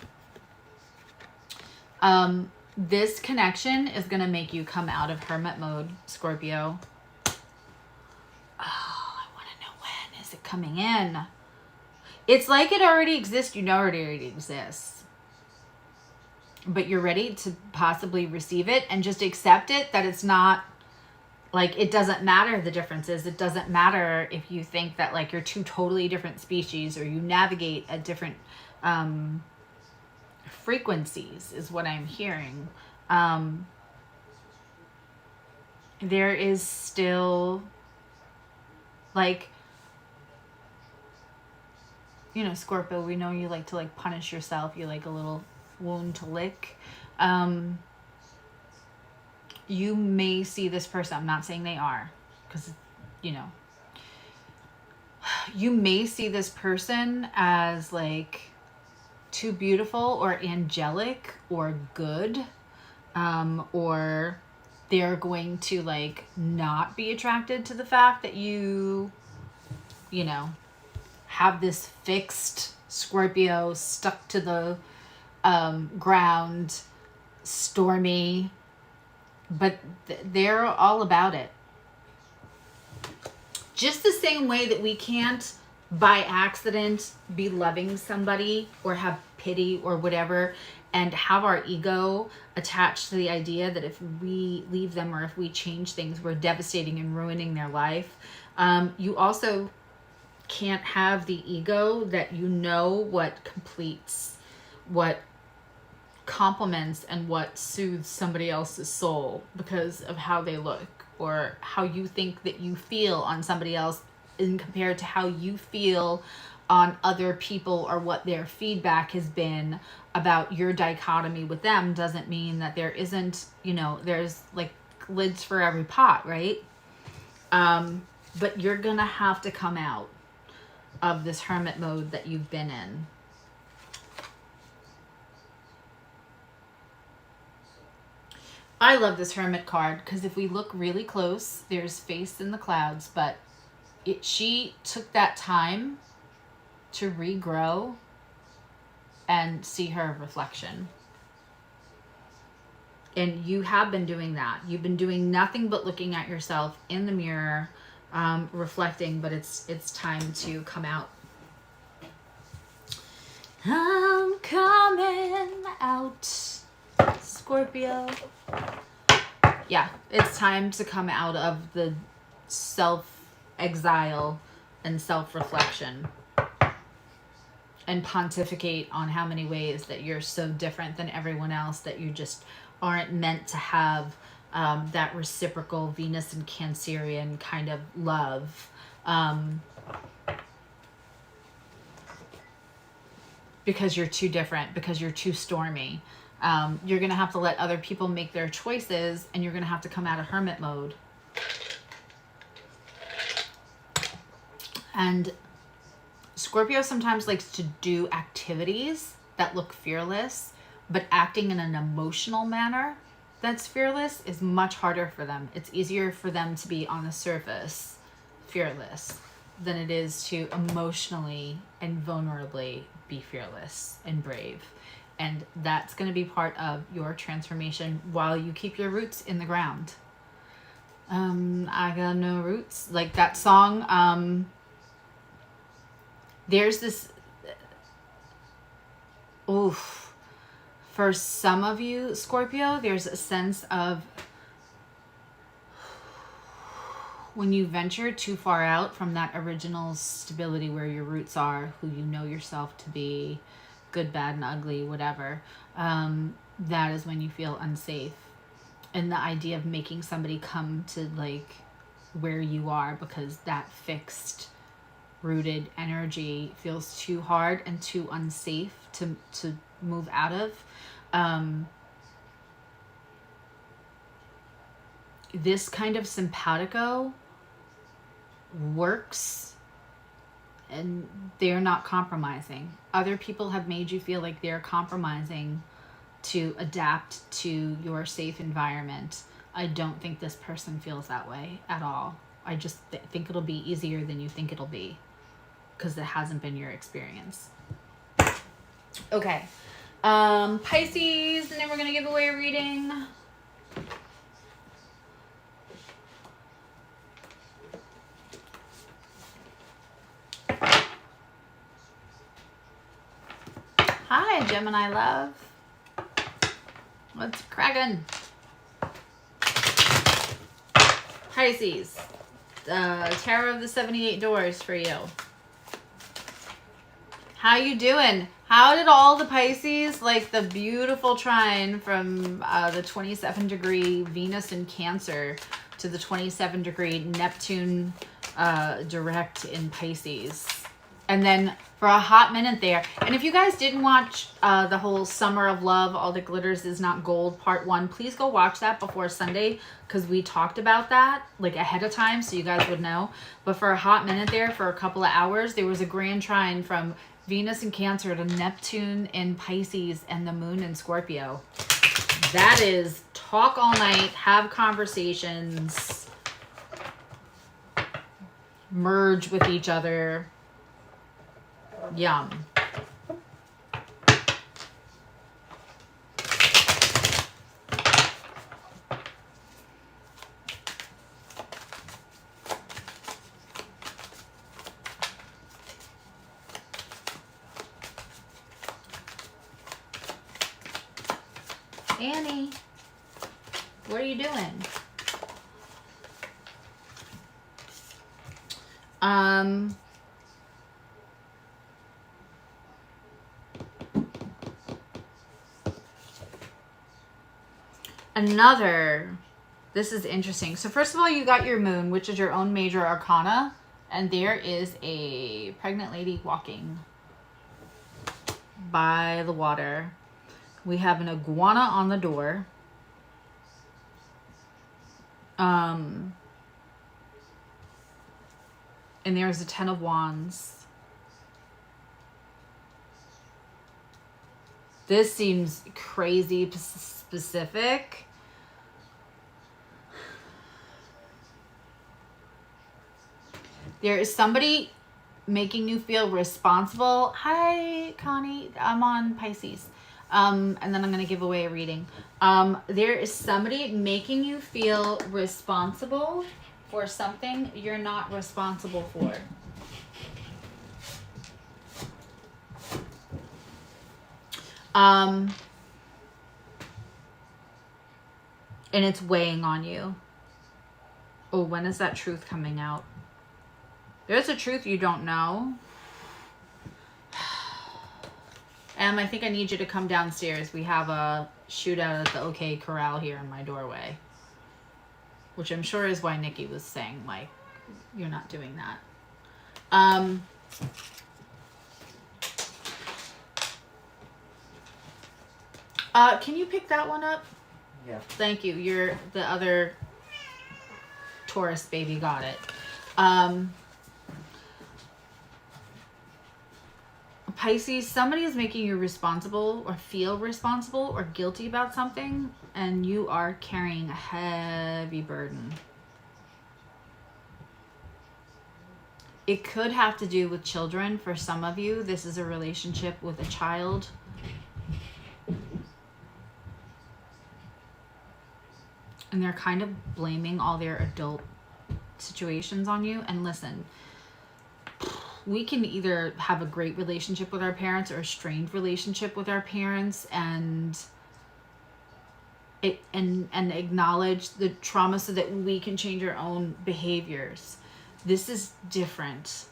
this connection is going to make you come out of hermit mode, Scorpio. Oh, I want to know, when is it coming in? It's like it already exists. You know it already exists. But you're ready to possibly receive it and just accept it, that it's not, like, it doesn't matter the differences. It doesn't matter if you think that, like, you're two totally different species or you navigate at different frequencies, is what I'm hearing. There is still, like, you know, Scorpio, we know you like to, like, punish yourself. You like a little wound to lick. You may see this person. I'm not saying they are, because, you know, you may see this person as, like, too beautiful or angelic or good, or they're going to, like, not be attracted to the fact that you know, have this fixed Scorpio stuck to the ground, stormy, but they're all about it. Just the same way that we can't by accident be loving somebody or have pity or whatever and have our ego attached to the idea that if we leave them or if we change things, we're devastating and ruining their life. You also can't have the ego that you know what completes, what compliments, and what soothes somebody else's soul because of how they look or how you think that you feel on somebody else in compared to how you feel on other people, or what their feedback has been about your dichotomy with them. Doesn't mean that there isn't, you know, there's, like, lids for every pot, right? But you're gonna have to come out of this hermit mode that you've been in. I love this hermit card because if we look really close, there's face in the clouds, but she took that time to regrow and see her reflection. And you have been doing that. You've been doing nothing but looking at yourself in the mirror, reflecting, but it's time to come out. I'm coming out, Scorpio. Yeah, it's time to come out of the self-exile and self-reflection and pontificate on how many ways that you're so different than everyone else, that you just aren't meant to have that reciprocal Venus and Cancerian kind of love. Because you're too different, because you're too stormy. You're going to have to let other people make their choices, and you're going to have to come out of hermit mode. And Scorpio sometimes likes to do activities that look fearless, but acting in an emotional manner that's fearless is much harder for them. It's easier for them to be on the surface fearless than it is to emotionally and vulnerably be fearless and brave. And that's going to be part of your transformation while you keep your roots in the ground. I got no roots. Like that song, there's this, oof. For some of you, Scorpio, there's a sense of when you venture too far out from that original stability where your roots are, who you know yourself to be, good, bad, and ugly, whatever, that is when you feel unsafe. And the idea of making somebody come to, like, where you are because that fixed, rooted energy feels too hard and too unsafe to move out of. This kind of simpatico works, and they're not compromising. Other people have made you feel like they're compromising to adapt to your safe environment. I don't think this person feels that way at all. I just think it'll be easier than you think it'll be, because it hasn't been your experience. Okay. Pisces, and then we're going to give away a reading. Hi, Gemini love. What's cracking? Pisces, Tarot of the 78 Doors for you. How you doing? How did all the Pisces, like the beautiful trine from the 27-degree Venus in Cancer to the 27-degree Neptune direct in Pisces, and then for a hot minute there. And if you guys didn't watch the whole Summer of Love, All That Glitters Is Not Gold part 1, please go watch that before Sunday, because we talked about that like ahead of time so you guys would know. But for a hot minute there, for a couple of hours, there was a grand trine from Venus in Cancer to Neptune in Pisces and the moon in Scorpio. That is talk all night, have conversations, merge with each other. Yum. Annie, what are you doing? This is interesting. So first of all, you got your moon, which is your own major arcana, and there is a pregnant lady walking by the water. We have an iguana on the door. And there's a 10 of Wands. This seems crazy specific. There is somebody making you feel responsible. Hi, Connie. I'm on Pisces. And then I'm going to give away a reading. There is somebody making you feel responsible for something you're not responsible for. And it's weighing on you. Oh, when is that truth coming out? There's a truth you don't know. I think I need you to come downstairs. We have a shootout at the OK Corral here in my doorway. Which I'm sure is why Nikki was saying, like, you're not doing that. Can you pick that one up? Yeah. Thank you. You're the other Taurus baby. Got it. Pisces, somebody is making you responsible or feel responsible or guilty about something, and you are carrying a heavy burden. It could have to do with children. For some of you, this is a relationship with a child. And they're kind of blaming all their adult situations on you. And listen, we can either have a great relationship with our parents or a strained relationship with our parents, and acknowledge the trauma so that we can change our own behaviors. This is different.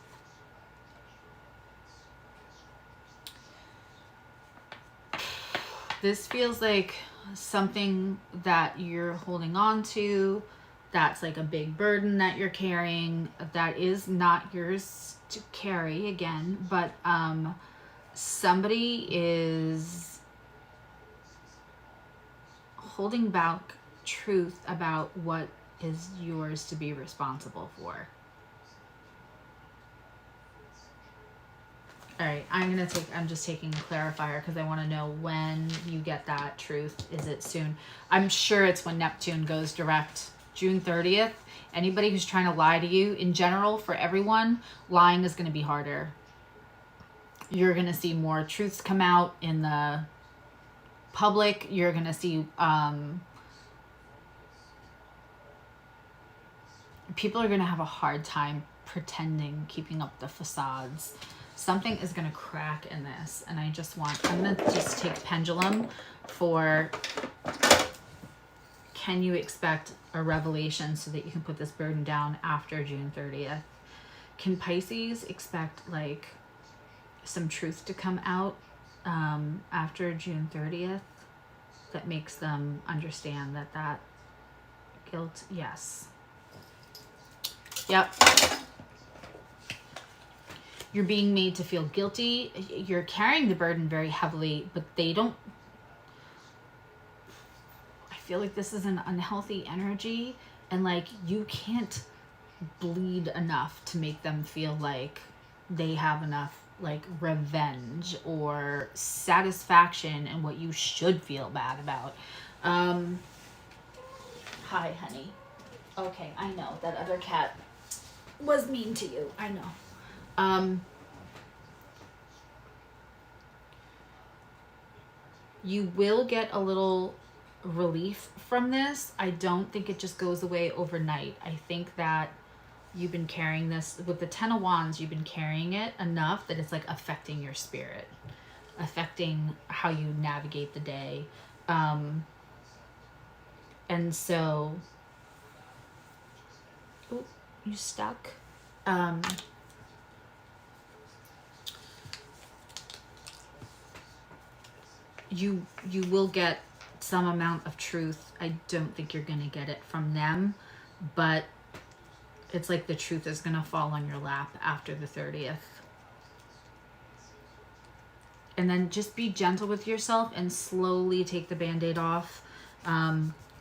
This feels like something that you're holding on to, that's like a big burden that you're carrying, that is not yours to carry again, but somebody is holding back truth about what is yours to be responsible for. All right, I'm just taking a clarifier because I want to know when you get that truth. Is it soon? I'm sure it's when Neptune goes direct, June 30th. Anybody who's trying to lie to you, in general, for everyone, lying is going to be harder. You're going to see more truths come out in the public. You're going to see people are going to have a hard time pretending, keeping up the facades. Something is going to crack in this. And I'm going to just take pendulum for, can you expect a revelation so that you can put this burden down after June 30th? Can Pisces expect like some truth to come out after June 30th that makes them understand that guilt? Yes. Yep. You're being made to feel guilty. You're carrying the burden very heavily, but they don't. I feel like this is an unhealthy energy, and like you can't bleed enough to make them feel like they have enough like revenge or satisfaction in what you should feel bad about. Hi, honey. Okay, I know that other cat was mean to you. I know. You will get a little relief from this. I don't think it just goes away overnight. I think that you've been carrying this with the 10 of Wands. You've been carrying it enough that it's like affecting your spirit, affecting how you navigate the day. And so, oh, you stuck. You will get some amount of truth. I don't think you're going to get it from them, but it's like the truth is going to fall on your lap after the 30th. And then just be gentle with yourself and slowly take the Band-Aid off.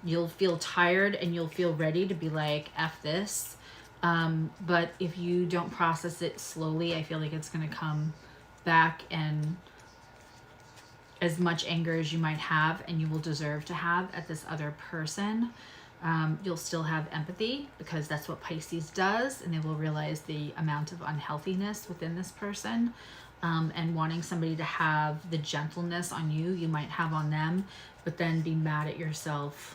You'll feel tired and you'll feel ready to be like, F this. But if you don't process it slowly, I feel like it's going to come back, and as much anger as you might have and you will deserve to have at this other person, you'll still have empathy, because that's what Pisces does, and they will realize the amount of unhealthiness within this person, and wanting somebody to have the gentleness on you you might have on them, but then be mad at yourself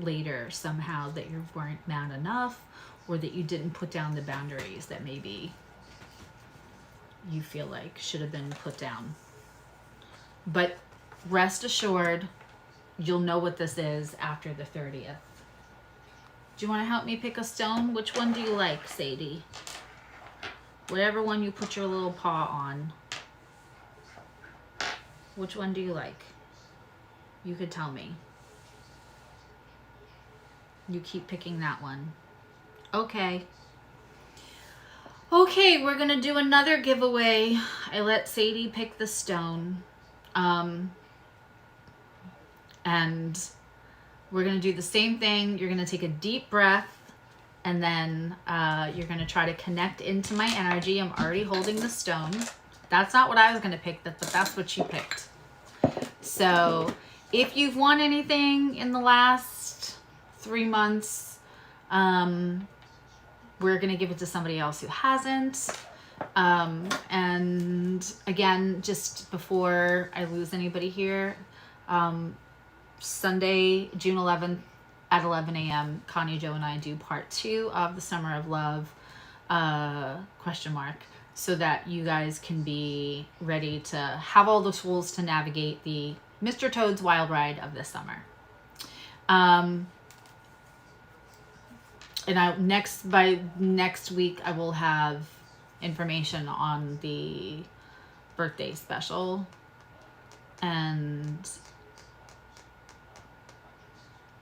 later somehow that you weren't mad enough, or that you didn't put down the boundaries that maybe you feel like should have been put down. But rest assured, you'll know what this is after the 30th. Do you want to help me pick a stone? Which one do you like, Sadie? Whatever one you put your little paw on. Which one do you like? You could tell me. You keep picking that one. Okay. Okay, we're going to do another giveaway. I let Sadie pick the stone. And we're going to do the same thing. You're going to take a deep breath, and then you're going to try to connect into my energy. I'm already holding the stone. That's not what I was going to pick, but that's what she picked. So if you've won anything in the last 3 months, we're going to give it to somebody else who hasn't. And again, just before I lose anybody here, Sunday, June 11th at 11 a.m., Connie, Joe, and I do part 2 of the Summer of Love, ? So that you guys can be ready to have all the tools to navigate the Mr. Toad's wild ride of this summer. And by next week, I will have information on the birthday special, and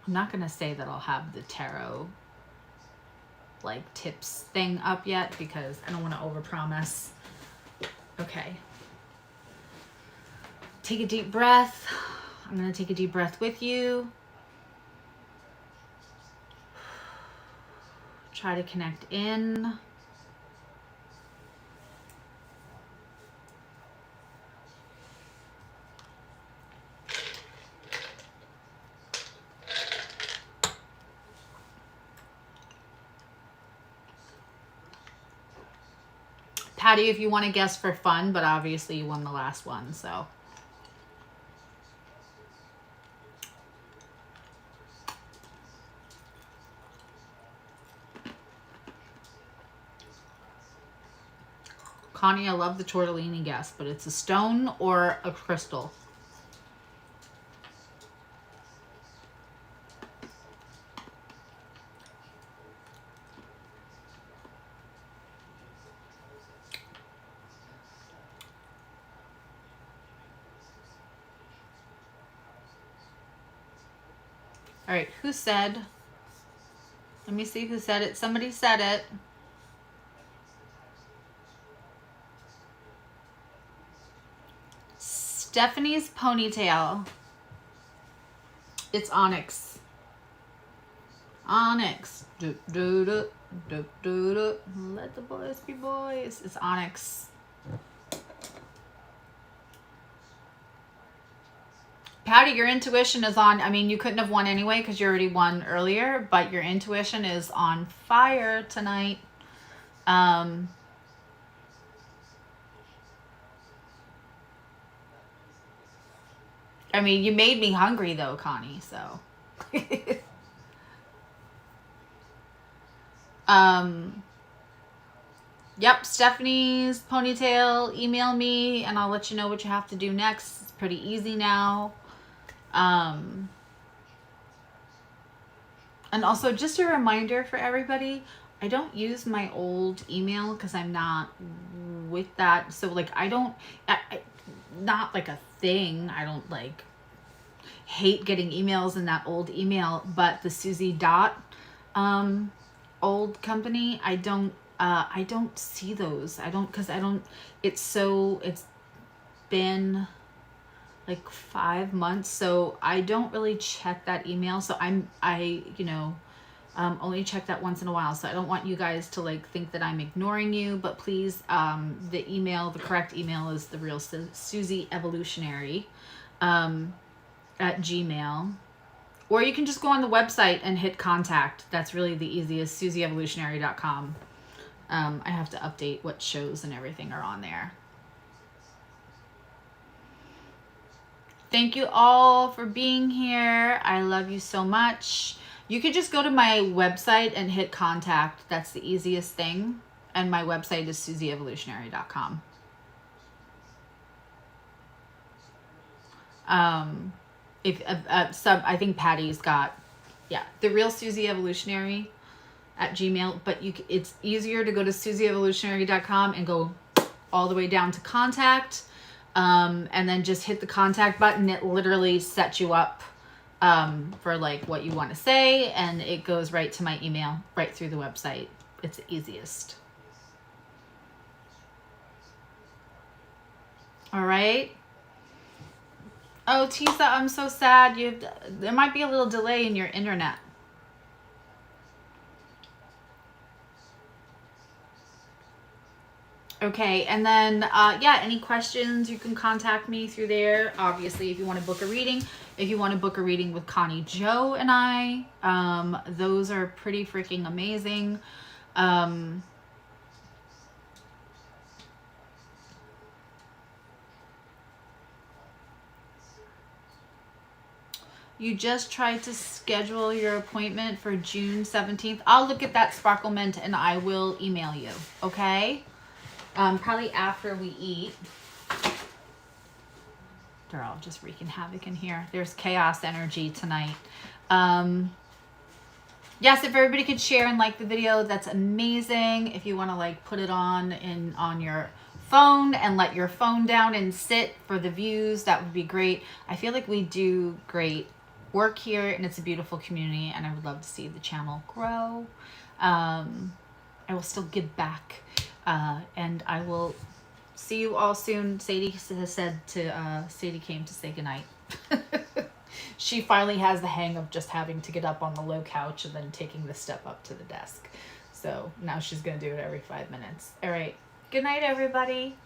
I'm not going to say that I'll have the tarot like tips thing up yet, because I don't want to overpromise. Okay. Take a deep breath. I'm going to take a deep breath with you. Try to connect in. Patty, if you want to guess for fun, but obviously you won the last one, so. Connie, I love the tortellini guess, but it's a stone or a crystal. All right, who said? Let me see who said it. Somebody said it. Stephanie's ponytail. It's onyx. Onyx. Do, do, do, do, do, do. Let the boys be boys. It's onyx. Patty, your intuition is on. I mean, you couldn't have won anyway because you already won earlier, but your intuition is on fire tonight. I mean, you made me hungry though, Connie, so. Yep, Stephanie's ponytail. Email me and I'll let you know what you have to do next. It's pretty easy now. And also just a reminder for everybody, I don't use my old email because I'm not with that. So like, not like a thing. I don't like hate getting emails in that old email, but the Suzzy old company, I don't see those. It's been like 5 months, so I don't really check that email. So I only check that once in a while. So I don't want you guys to like think that I'm ignoring you, but please, the correct email is the real Suzzy Evolutionary at Gmail. Or you can just go on the website and hit contact. That's really the easiest, SuzzyEvolutionary.com. I have to update what shows and everything are on there. Thank you all for being here. I love you so much. You could just go to my website and hit contact. That's the easiest thing. And my website is SuzzyEvolutionary.com. I think Patty's got, the real Suzzy Evolutionary at Gmail, but it's easier to go to SuzzyEvolutionary.com and go all the way down to contact, and then just hit the contact button. It literally sets you up for like what you want to say, and it goes right to my email right through the website. It's the easiest. All right. Oh, Tisa, I'm so sad. There might be a little delay in your internet. Okay, and then, any questions, you can contact me through there. Obviously, if you want to book a reading. If you want to book a reading with Connie, Joe, and I, those are pretty freaking amazing. You just tried to schedule your appointment for June 17th. I'll look at that Sparklement and I will email you, okay? Probably after we eat. They're all just wreaking havoc in here. There's chaos energy tonight. Yes, if everybody could share and like the video, that's amazing. If you want to like put it on your phone and let your phone down and sit for the views, that would be great. I feel like we do great work here and it's a beautiful community and I would love to see the channel grow. I will still give back, and I will see you all soon. Sadie has said Sadie came to say goodnight. She finally has the hang of just having to get up on the low couch and then taking the step up to the desk. So now she's going to do it every 5 minutes. All right. Good night, everybody.